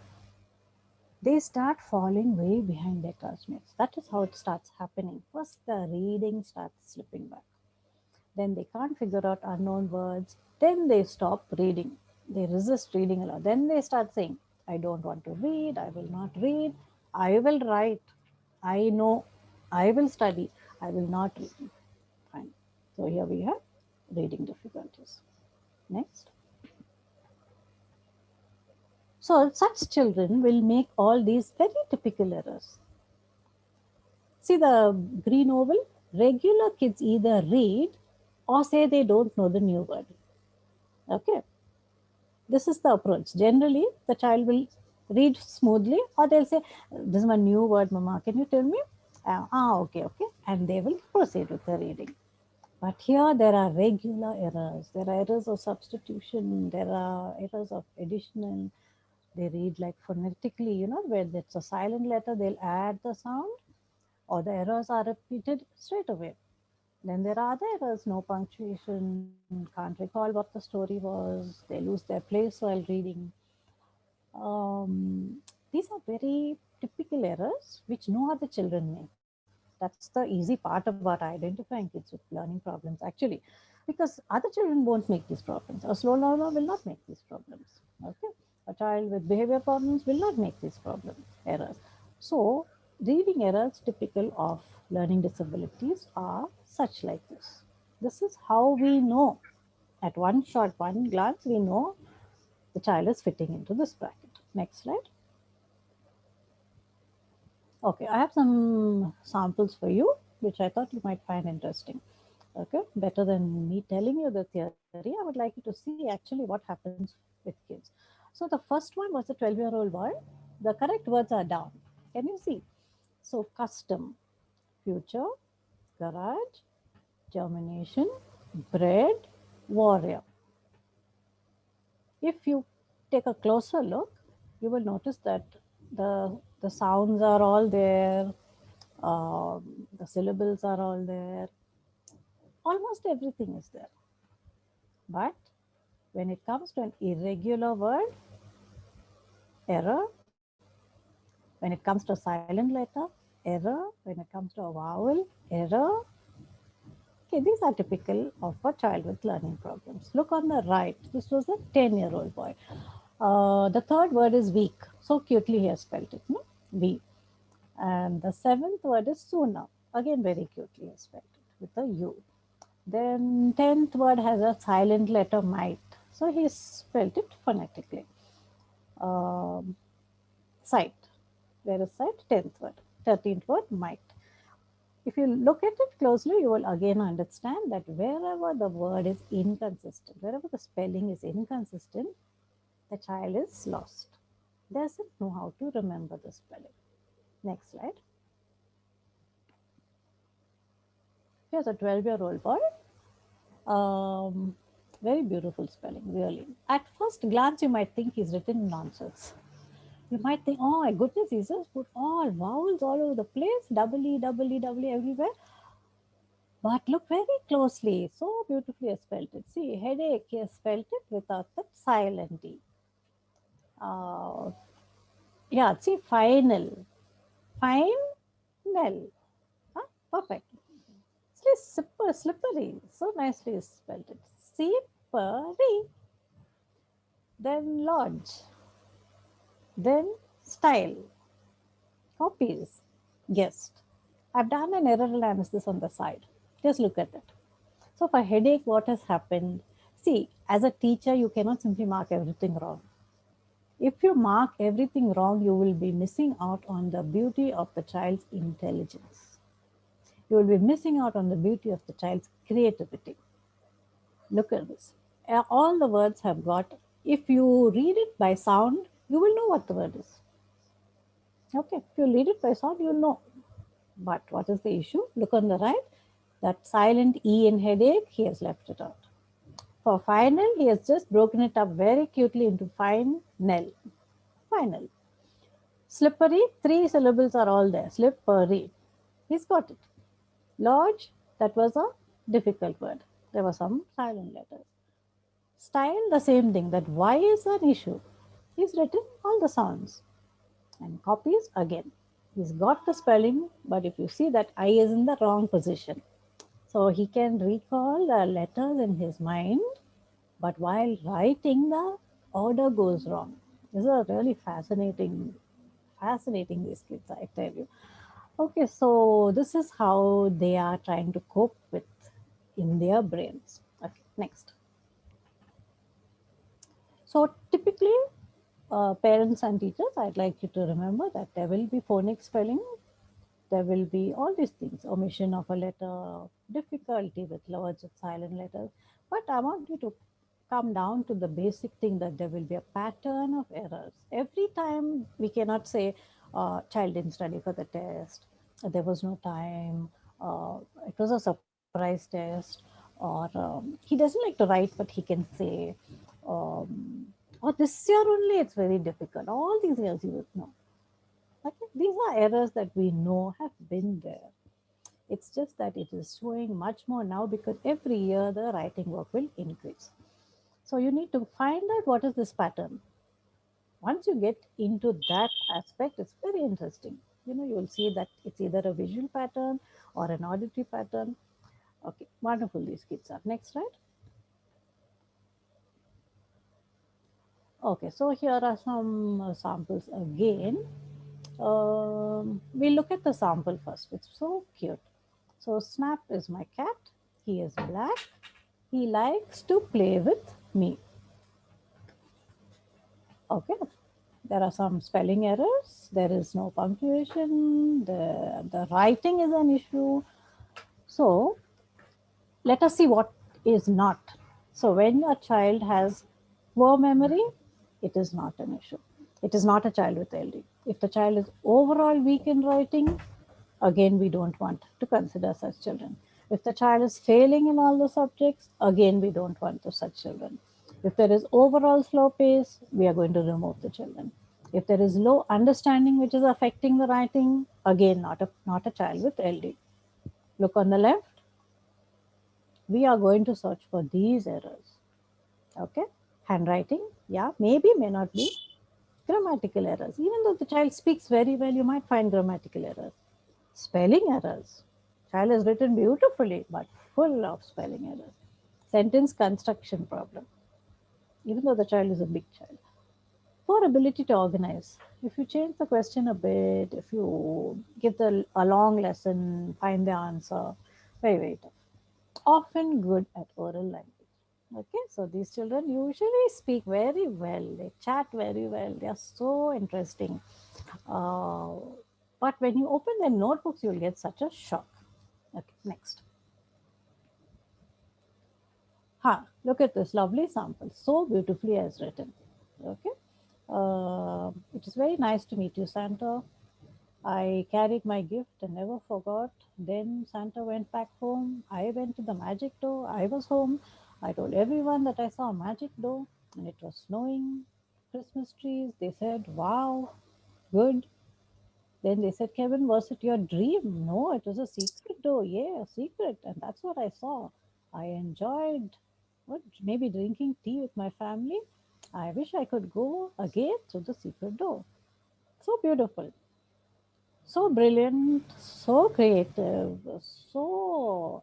They start falling way behind their classmates. That is how it starts happening. First, the reading starts slipping back. Then they can't figure out unknown words. Then they stop reading. They resist reading a lot. Then they start saying, I don't want to read. I will not read. I will write. I know. I will study. I will not read. Fine. So here we have reading difficulties. Next. So such children will make all these very typical errors. See the green oval? Regular kids either read or say they don't know the new word. Okay. This is the approach. Generally, the child will read smoothly or they'll say, this is my new word, Mama. Can you tell me? Okay. And they will proceed with the reading. But here there are regular errors. There are errors of substitution. There are errors of additional. They read like phonetically, where it's a silent letter, they'll add the sound, or the errors are repeated straight away. Then there are other errors, no punctuation, can't recall what the story was, they lose their place while reading. These are very typical errors which no other children make. That's the easy part about identifying kids with learning problems, actually, because other children won't make these problems. A slow learner will not make these problems. Okay, a child with behavior problems will not make these problems, errors. So, reading errors typical of learning disabilities are such like this. This is how we know. At one glance, we know the child is fitting into this bracket. Next slide. Okay, I have some samples for you, which I thought you might find interesting. Okay, better than me telling you the theory, I would like you to see actually what happens with kids. So the first one was a 12-year-old boy. The correct words are down. Can you see? So custom, future, garage, germination, bread, warrior. If you take a closer look, you will notice that the the sounds are all there, the syllables are all there, almost everything is there. But when it comes to an irregular word, error. When it comes to a silent letter, error. When it comes to a vowel, error. Okay, these are typical of a child with learning problems. Look on the right. This was a 10-year-old boy. The third word is weak. So cutely he has spelled it, no? V. And the seventh word is sooner. Again, very cutely he has spelled it with a U. Then 10th word has a silent letter might. So he spelled it phonetically. Sight. Where is sight? 10th word. 13th word might. If you look at it closely, you will again understand that wherever the word is inconsistent, wherever the spelling is inconsistent, the child is lost. Doesn't know how to remember the spelling. Next slide. Here's a 12-year-old boy. Very beautiful spelling, really. At first glance, you might think he's written nonsense. You might think, oh my goodness, he's just put all vowels all over the place, double E, everywhere. But look very closely. So beautifully has spelled it. See, headache, he has spelled it without that silent E. Uh, yeah, see, final. Final. Huh? Perfect. Slipper, slippery. So nicely spelled it. Slippery. Then lodge. Then style. Copies. Guest. I've done an error analysis on the side. Just look at it. So for headache, what has happened? See, as a teacher, you cannot simply mark everything wrong. If you mark everything wrong, you will be missing out on the beauty of the child's intelligence. You will be missing out on the beauty of the child's creativity. Look at this. All the words have got, if you read it by sound, you will know what the word is. Okay, if you read it by sound, you'll know. But what is the issue? Look on the right. That silent E in headache, he has left it out. For final, he has just broken it up very cutely into fine nel. Final. Slippery, three syllables are all there. Slippery. He's got it. Lodge, that was a difficult word. There were some silent letters. Style, the same thing. That Y is an issue. He's written all the sounds. And copies, again. He's got the spelling, but if you see that I is in the wrong position. So he can recall the letters in his mind, but while writing, the order goes wrong. This is a really fascinating these kids, I tell you. Okay, so this is how they are trying to cope with in their brains. Okay, next. So typically, parents and teachers, I'd like you to remember that there will be phonic spelling, there will be all these things, omission of a letter, difficulty with words with silent letters. But I want you to come down to the basic thing that there will be a pattern of errors. Every time we cannot say, child didn't study for the test, there was no time, it was a surprise test, or he doesn't like to write, but he can say, um, or this year only it's very difficult. All these years you would know. Okay? These are errors that we know have been there. It's just that it is showing much more now because every year the writing work will increase. So you need to find out what is this pattern. Once you get into that aspect, it's very interesting. You know, you will see that it's either a visual pattern or an auditory pattern. Okay, wonderful. These kids are next, right? Okay, so here are some samples again. We look at the sample first. It's so cute. So Snap is my cat. He is black. He likes to play with me. Okay. There are some spelling errors. There is no punctuation. The writing is an issue. So let us see what is not. So when a child has poor memory, it is not an issue. It is not a child with LD. If the child is overall weak in writing, again, we don't want to consider such children. If the child is failing in all the subjects, again, we don't want such children. If there is overall slow pace, we are going to remove the children. If there is low understanding which is affecting the writing, again, not a child with LD. Look on the left, we are going to search for these errors. Okay, handwriting, yeah, maybe, may not be. Grammatical errors, even though the child speaks very well, you might find grammatical errors. Spelling errors, child has written beautifully but full of spelling errors. Sentence construction problem, even though the child is a big child. Poor ability to organize. If you change the question a bit, if you give a long lesson, find the answer, very tough. Often good at oral language. Okay, so these children usually speak very well, they chat very well, they are so interesting. Uh, but when you open their notebooks, you'll get such a shock. Okay, next. Look at this lovely sample, so beautifully as written. Okay, it is very nice to meet you, Santa. I carried my gift and never forgot. Then Santa went back home. I went to the magic door. I was home. I told everyone that I saw a magic door and it was snowing. Christmas trees. They said, wow, good. Then they said, Kevin, was it your dream? No, it was a secret door. Yeah, a secret. And that's what I saw. I enjoyed maybe drinking tea with my family. I wish I could go again through the secret door. So beautiful, so brilliant, so creative, so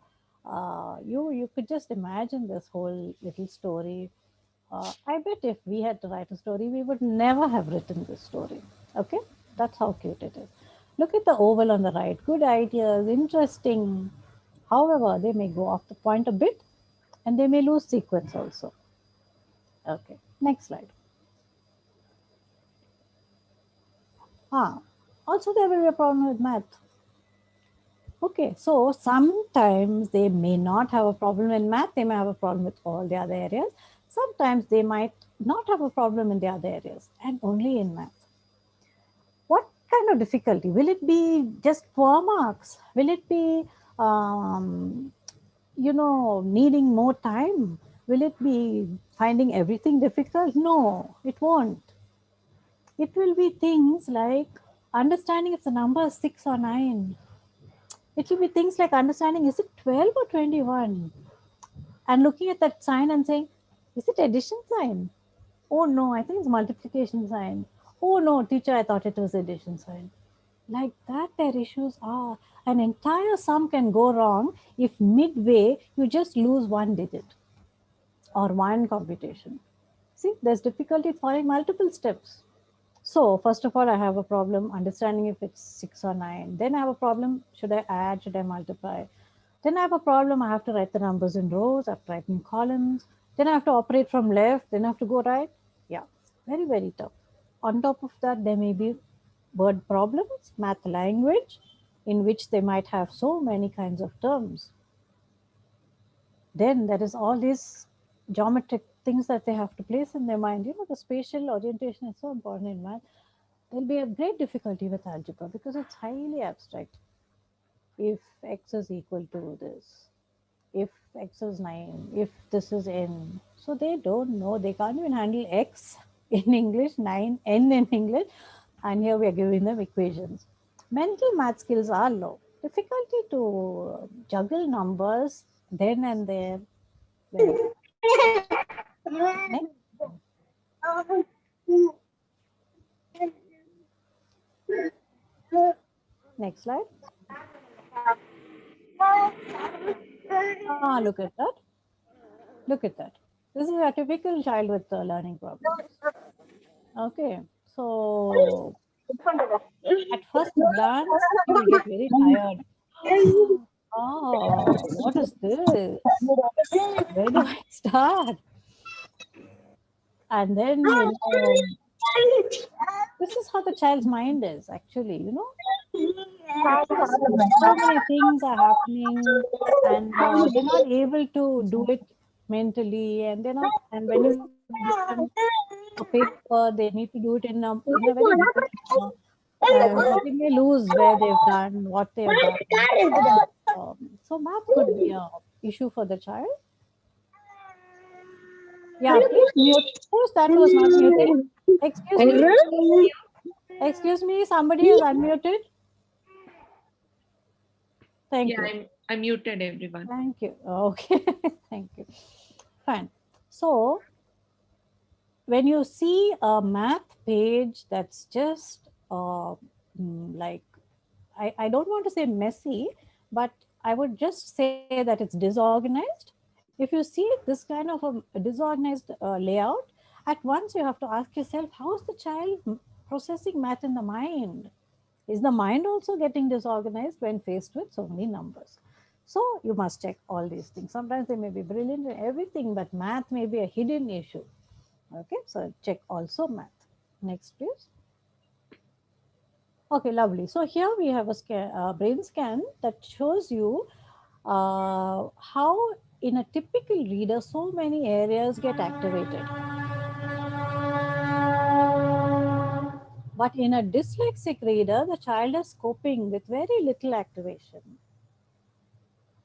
you could just imagine this whole little story. I bet if we had to write a story, we would never have written this story. Okay, that's how cute it is. Look at the oval on the right. Good ideas, interesting. However, they may go off the point a bit, and they may lose sequence also. Okay, next slide. Also there will be a problem with math. Okay, so sometimes they may not have a problem in math, they may have a problem with all the other areas. Sometimes they might not have a problem in the other areas and only in math. What kind of difficulty? Will it be just poor marks? Will it be, needing more time? Will it be finding everything difficult? No, it won't. It will be things like understanding if the number is 6 or 9. It will be things like understanding, is it 12 or 21? And looking at that sign and saying, is it addition sign? Oh no, I think it's multiplication sign. Oh no, teacher, I thought it was addition sign. Like that, their issues are. An entire sum can go wrong if midway you just lose one digit or one computation. See, there's difficulty following multiple steps. So first of all, I have a problem understanding if it's 6 or 9. Then I have a problem, should I add, should I multiply? Then I have a problem, I have to write the numbers in rows, I have to write in columns. Then I have to operate from left, then I have to go right. Yeah, very, very tough. On top of that, there may be word problems, math language, in which they might have so many kinds of terms. Then there is all these geometric things that they have to place in their mind. You know, the spatial orientation is so important in math. There'll be a great difficulty with algebra because it's highly abstract. If x is equal to this, if x is 9, if this is n. So they don't know, they can't even handle x in English, 9, n in English, and here we are giving them equations. Mental math skills are low. Difficulty to juggle numbers then and there. Very next. Next slide. Look at that. Look at that. This is a typical child with learning problems. Okay, so at first glance, you will get very tired. Oh, what is this? Where do I start? And then, this is how the child's mind is actually, so many things are happening and they're not able to do it mentally, and they're not, and when you give them a paper, they need to do it in a very different manner. And they may lose where they've done, what they've done. So math could be a issue for the child. Yeah, please mute. Who's that was not muted? Excuse me. Excuse me, somebody is unmuted. Thank you. I muted everyone. Thank you. Okay, thank you. Fine. So when you see a math page that's just like, I don't want to say messy, but I would just say that it's disorganized. If you see this kind of a disorganized layout, at once you have to ask yourself, how is the child processing math in the mind? Is the mind also getting disorganized when faced with so many numbers? So you must check all these things. Sometimes they may be brilliant in everything, but math may be a hidden issue. Okay, so check also math. Next, please. Okay, lovely. So here we have a brain scan that shows you how in a typical reader, so many areas get activated. But in a dyslexic reader, the child is coping with very little activation.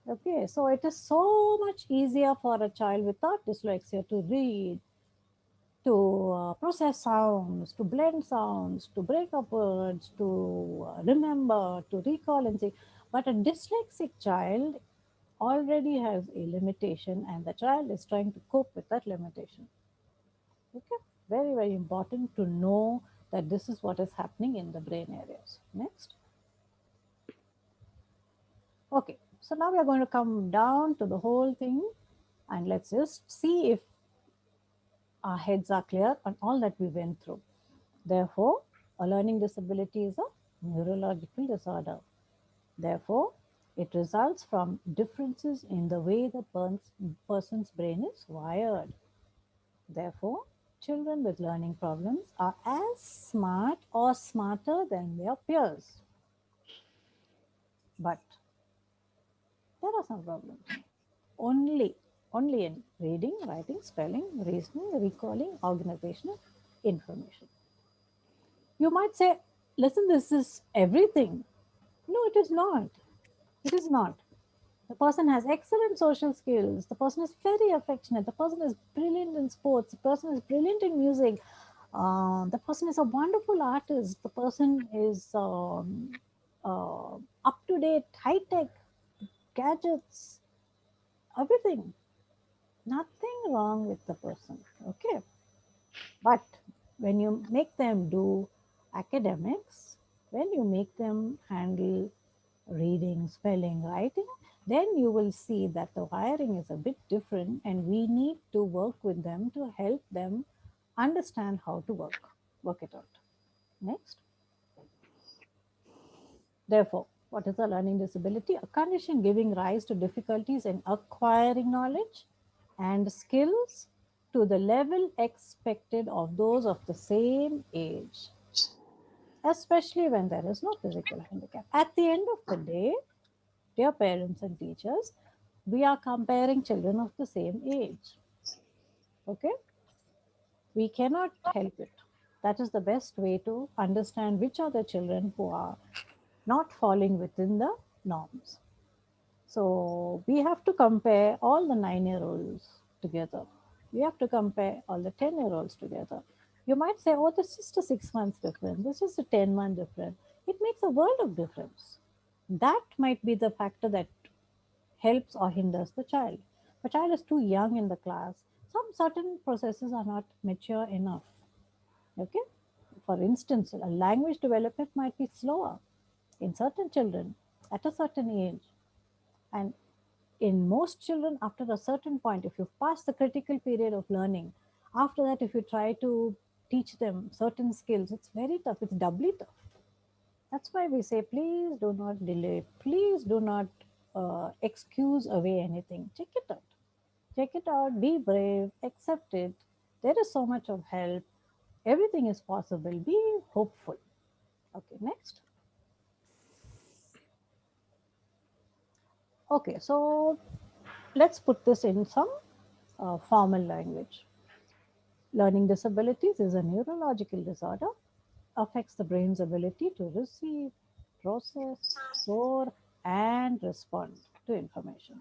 Okay, so it is so much easier for a child without dyslexia to read, to process sounds, to blend sounds, to break up words, to remember, to recall and see. But a dyslexic child already has a limitation and the child is trying to cope with that limitation. Okay, very, very important to know that this is what is happening in the brain areas. Next. Okay, so now we are going to come down to the whole thing and let's just see if our heads are clear on all that we went through. Therefore, a learning disability is a neurological disorder. Therefore, it results from differences in the way the person's brain is wired. Therefore, children with learning problems are as smart or smarter than their peers. But there are some problems. Only in reading, writing, spelling, reasoning, recalling, organizational information. You might say, listen, this is everything. No, it is not. It is not. The person has excellent social skills. The person is very affectionate. The person is brilliant in sports. The person is brilliant in music. The person is a wonderful artist. The person is up to date, high tech, gadgets, everything. Nothing wrong with the person. Okay. But when you make them do academics, when you make them handle reading, spelling, writing, then you will see that the wiring is a bit different and we need to work with them to help them understand how to work it out. Next. Therefore, what is a learning disability? A condition giving rise to difficulties in acquiring knowledge and skills to the level expected of those of the same age, especially when there is no physical handicap. At the end of the day, dear parents and teachers, we are comparing children of the same age. Okay? We cannot help it. That is the best way to understand which are the children who are not falling within the norms. So we have to compare all the 9-year-olds together. We have to compare all the 10-year-olds together. You might say, oh, this is just a 6 months difference. This is a 10-month difference. It makes a world of difference. That might be the factor that helps or hinders the child. The child is too young in the class. Some certain processes are not mature enough. Okay? For instance, a language development might be slower in certain children at a certain age. And in most children, after a certain point, if you pass the critical period of learning, after that, if you try to teach them certain skills, it's very tough. It's doubly tough. That's why we say, please do not delay. Please do not excuse away anything. Check it out. Check it out. Be brave. Accept it. There is so much of help. Everything is possible. Be hopeful. Okay, next. Okay, so let's put this in some formal language. Learning disabilities is a neurological disorder, affects the brain's ability to receive, process, store, and respond to information.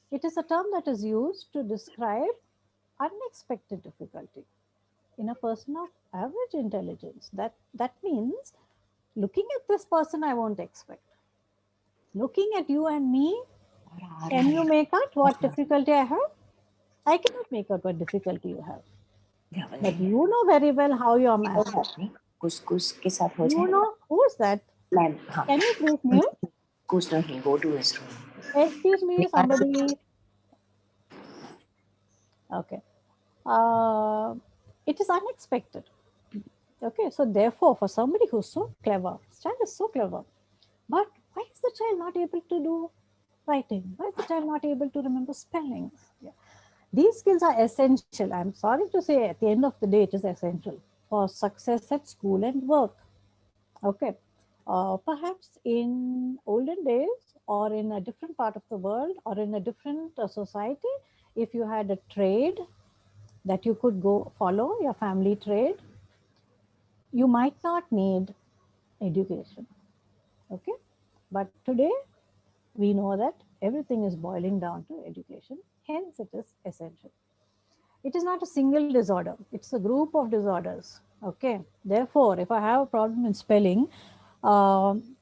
It is a term that is used to describe unexpected difficulty in a person of average intelligence. That means looking at this person, I won't expect. Looking at you and me, can you make out what difficulty I have? I cannot make out what difficulty you have. But you know very well how you are maths. कुछ के साथ हो You जाए know who's that? Ma'am हाँ Can you please mute? कुछ नहीं go to his room Excuse me, somebody. Okay. It is unexpected. Okay, so therefore, for somebody who's so clever, this child is so clever, but why is the child not able to do writing? Why is the child not able to remember spellings? Yeah. These skills are essential. I'm sorry to say, at the end of the day, it is essential for success at school and work. Okay. Perhaps in olden days or in a different part of the world or in a different society, if you had a trade that you could go follow, your family trade, you might not need education. Okay. But today we know that everything is boiling down to education. Hence, it is essential. It is not a single disorder, it's a group of disorders. Okay, therefore, if I have a problem in spelling, um,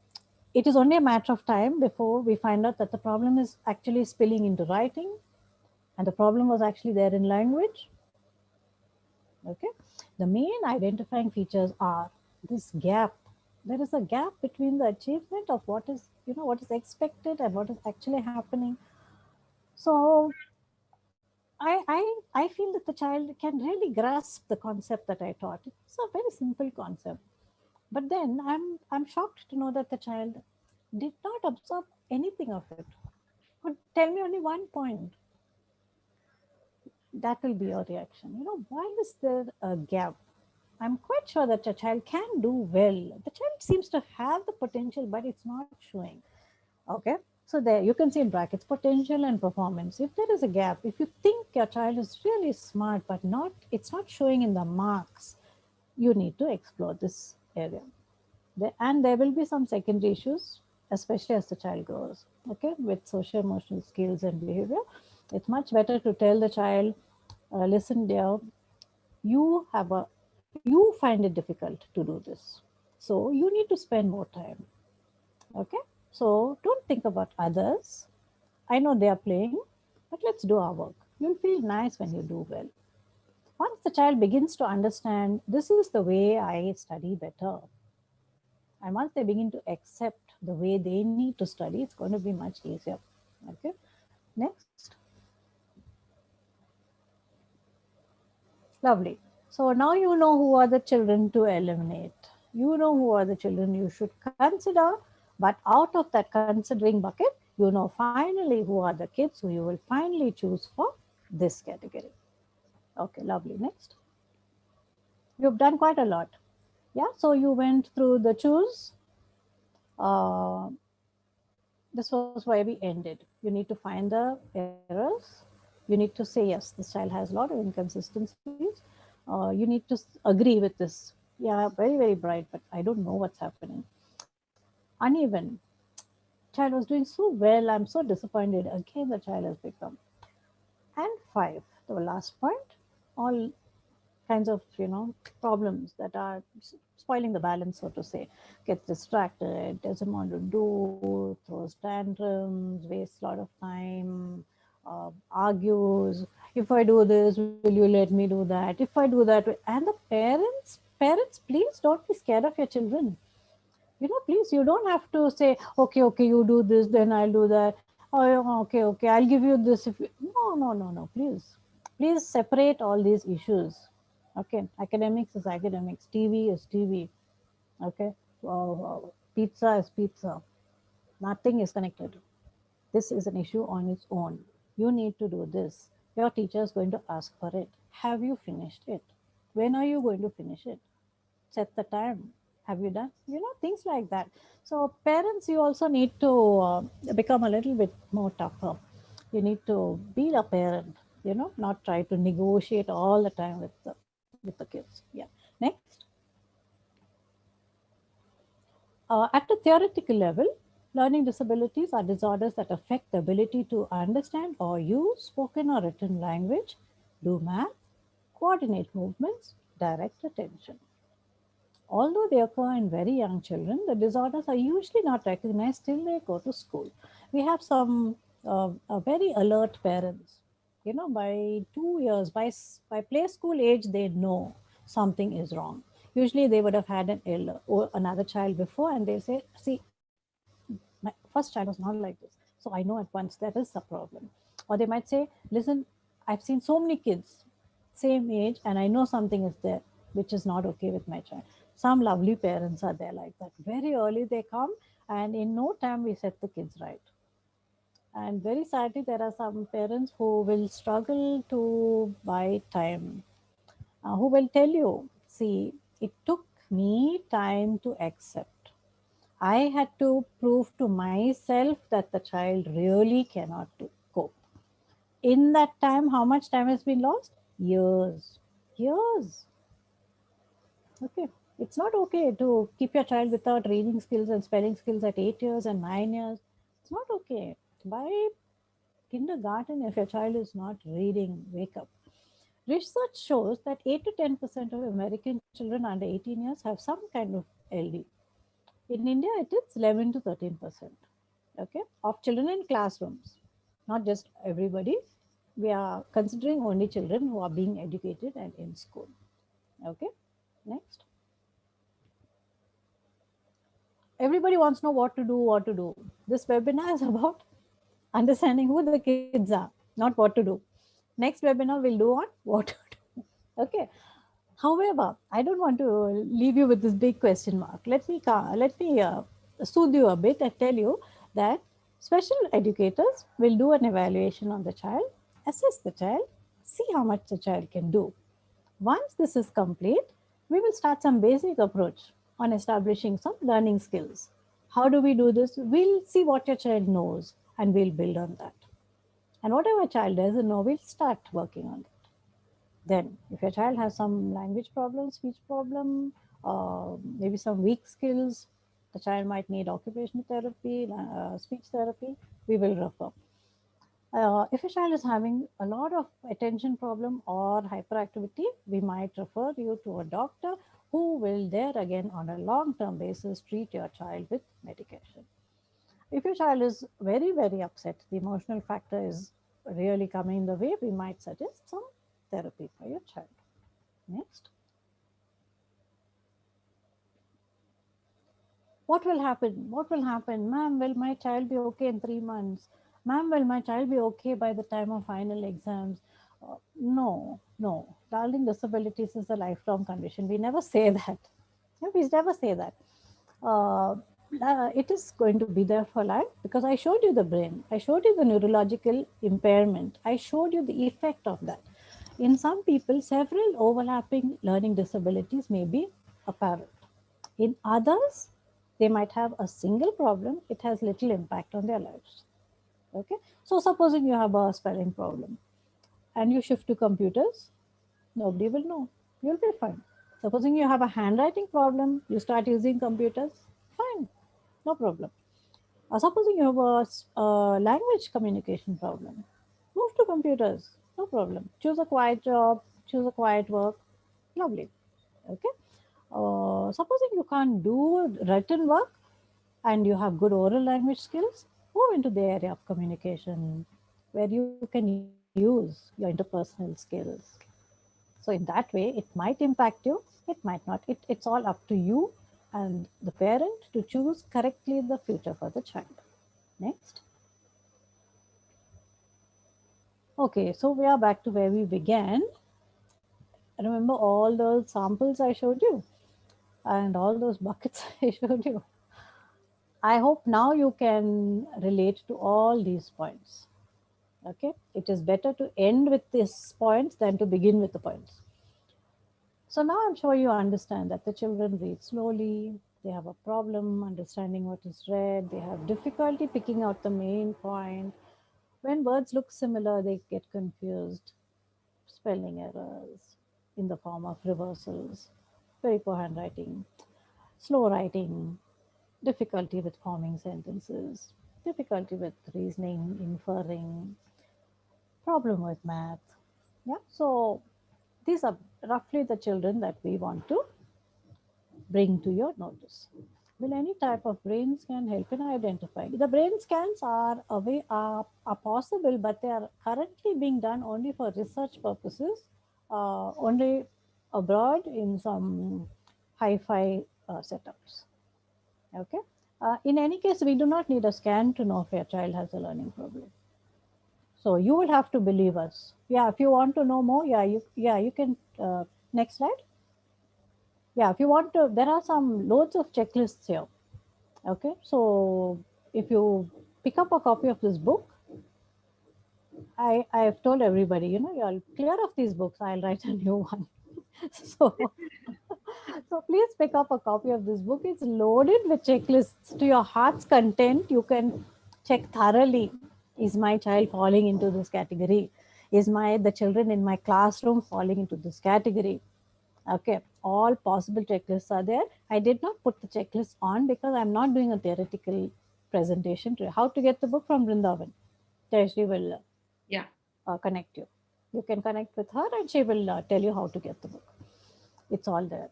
it is only a matter of time before we find out that the problem is actually spilling into writing, and the problem was actually there in language. Okay, the main identifying features are this gap. There is a gap between the achievement of what is, what is expected and what is actually happening. So I feel that the child can really grasp the concept that I taught. It's a very simple concept. But then I'm shocked to know that the child did not absorb anything of it. Could tell me only one point. That will be your reaction. Why is there a gap? I'm quite sure that a child can do well. The child seems to have the potential, but it's not showing. Okay. So there you can see in brackets potential and performance. If there is a gap, if you think your child is really smart, but it's not showing in the marks, you need to explore this area. And there will be some secondary issues, especially as the child grows, okay, with social emotional skills and behavior. It's much better to tell the child, listen dear, you have a you find it difficult to do this, so you need to spend more time. Okay, so don't think about others. I know they are playing, but let's do our work. You'll feel nice when you do well. Once the child begins to understand this is the way I study better, and once they begin to accept the way they need to study, it's going to be much easier. Okay, next. Lovely. So now you know who are the children to eliminate. You know who are the children you should consider, but out of that considering bucket, you know finally who are the kids who you will finally choose for this category. Okay, lovely. Next. You've done quite a lot. Yeah, so you went through the choose. Uh, this was where we ended. You need to find the errors. You need to say, yes, this child has a lot of inconsistencies. You need to agree with this. Yeah, very, very bright, but I don't know what's happening. Uneven. Child was doing so well. I'm so disappointed. Again, the child has become. And 5, the last point, all kinds of, problems that are spoiling the balance, so to say. Gets distracted, doesn't want to do, throws tantrums, wastes a lot of time, argues. If I do this, will you let me do that? If I do that, and the parents, please don't be scared of your children. Please, you don't have to say, okay, you do this, then I'll do that. Oh, yeah, okay, I'll give you this. If you... No, please separate all these issues. Okay, academics is academics, TV is TV. Okay, pizza is pizza. Nothing is connected. This is an issue on its own. You need to do this. Your teacher is going to ask for it. Have you finished it? When are you going to finish it? Set the time. Have you done? Things like that. So parents, you also need to become a little bit more tougher. You need to be a parent, not try to negotiate all the time with the kids. Yeah. Next. At a theoretical level, learning disabilities are disorders that affect the ability to understand or use spoken or written language, do math, coordinate movements, direct attention. Although they occur in very young children, the disorders are usually not recognized till they go to school. We have some very alert parents. By 2 years, by play school age, they know something is wrong. Usually, they would have had an ill or another child before, and they say, "See, my first child was not like this, so I know at once there is a problem." Or they might say, "Listen, I've seen so many kids same age, and I know something is there which is not okay with my child." Some lovely parents are there like that. Very early they come, and in no time we set the kids right. And very sadly, there are some parents who will struggle to buy time, who will tell you, see, it took me time to accept. I had to prove to myself that the child really cannot cope. In that time, how much time has been lost? Years. Years. Okay. It's not okay to keep your child without reading skills and spelling skills at 8 years and 9 years. It's not okay. By kindergarten, if your child is not reading, wake up. Research shows that 8 to 10% of American children under 18 years have some kind of LD. In India, it is 11 to 13%. Okay, of children in classrooms, not just everybody. We are considering only children who are being educated and in school. Okay, next. Everybody wants to know what to do, what to do. This webinar is about understanding who the kids are, not what to do. Next webinar we'll do on what to do. Okay. However, I don't want to leave you with this big question mark. Let me soothe you a bit and tell you that special educators will do an evaluation on the child, assess the child, see how much the child can do. Once this is complete, we will start some basic approach on establishing some learning skills. How do we do this? We'll see what your child knows and we'll build on that. And whatever child doesn't know, we'll start working on it. Then, if your child has some language problem, speech problem, maybe some weak skills, the child might need occupational therapy, speech therapy, we will refer. If a child is having a lot of attention problem or hyperactivity, we might refer you to a doctor who will there again on a long-term basis treat your child with medication. If your child is very, very upset, the emotional factor is really coming in the way, we might suggest some therapy for your child. Next. What will happen? What will happen? Ma'am, will my child be okay in 3 months? Ma'am, will my child be okay by the time of final exams? No, no. Darling, disabilities is a lifelong condition. We never say that. We never say that. It is going to be there for life because I showed you the brain. I showed you the neurological impairment. I showed you the effect of that. In some people, several overlapping learning disabilities may be apparent. In others, they might have a single problem. It has little impact on their lives. Okay. So supposing you have a spelling problem and you shift to computers, nobody will know. You'll be fine. Supposing you have a handwriting problem, you start using computers, fine, no problem. Supposing you have a language communication problem, move to computers, no problem. Choose a quiet job, choose a quiet work, lovely. Okay. Supposing you can't do written work and you have good oral language skills, move into the area of communication where you can use your interpersonal skills. So in that way, it might impact you, it might not. It's all up to you and the parent to choose correctly the future for the child. Next. Okay, so we are back to where we began. Remember all those samples I showed you and all those buckets I showed you. I hope now you can relate to all these points. Okay, it is better to end with these points than to begin with the points. So now I'm sure you understand that the children read slowly, they have a problem understanding what is read, they have difficulty picking out the main point. When words look similar, they get confused, spelling errors in the form of reversals, very poor handwriting, slow writing, difficulty with forming sentences, difficulty with reasoning, inferring, problem with math. Yeah, so these are roughly the children that we want to bring to your notice. Will any type of brain scan help in identifying? The brain scans are possible, but they are currently being done only for research purposes, only abroad in some hi-fi setups. Okay. In any case, we do not need a scan to know if your child has a learning problem. So you will have to believe us. Yeah, if you want to know more, you can. Next slide. Yeah, if you want to, there are some loads of checklists here. Okay, so if you pick up a copy of this book, I have told everybody, you'll clear off these books. I'll write a new one. so, so please pick up a copy of this book. It's loaded with checklists to your heart's content. You can check thoroughly. Is my child falling into this category? Is the children in my classroom falling into this category? Okay, all possible checklists are there. I did not put the checklist on because I'm not doing a theoretical presentation. How to get the book from Brindavan? Jayashree will Yeah. connect you. You can connect with her and she will tell you how to get the book. It's all there.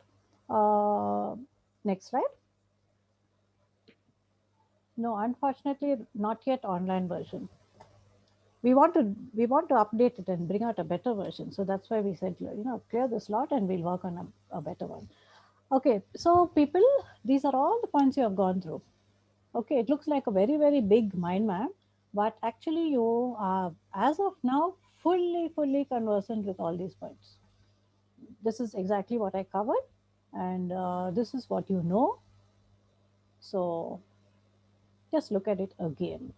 Next slide. No, unfortunately, not yet online version. We want to update it and bring out a better version. So that's why we said, clear the slot and we'll work on a better one. Okay, so people, these are all the points you have gone through. Okay, it looks like a very, very big mind map, but actually you are, as of now, fully conversant with all these points. This is exactly what I covered, and this is what you know. So just look at it again.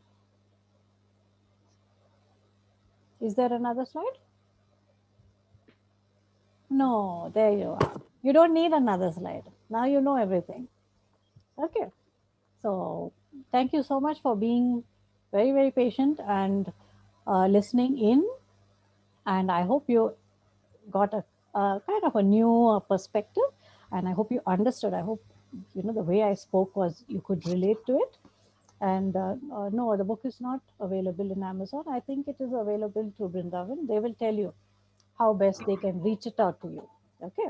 Is there another slide? No, there you are. You don't need another slide. Now you know everything. Okay. So thank you so much for being very, very patient and listening in. And I hope you got a kind of a new perspective. And I hope you understood. I hope, the way I spoke was you could relate to it. And no, the book is not available in Amazon. I think it is available through Brindavan. They will tell you how best they can reach it out to you. Okay.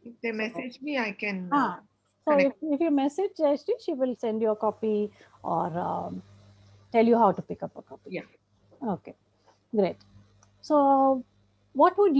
If they message me, I can So connect. if you message Jayashree, she will send you a copy or tell you how to pick up a copy. Yeah. Okay, great. So what would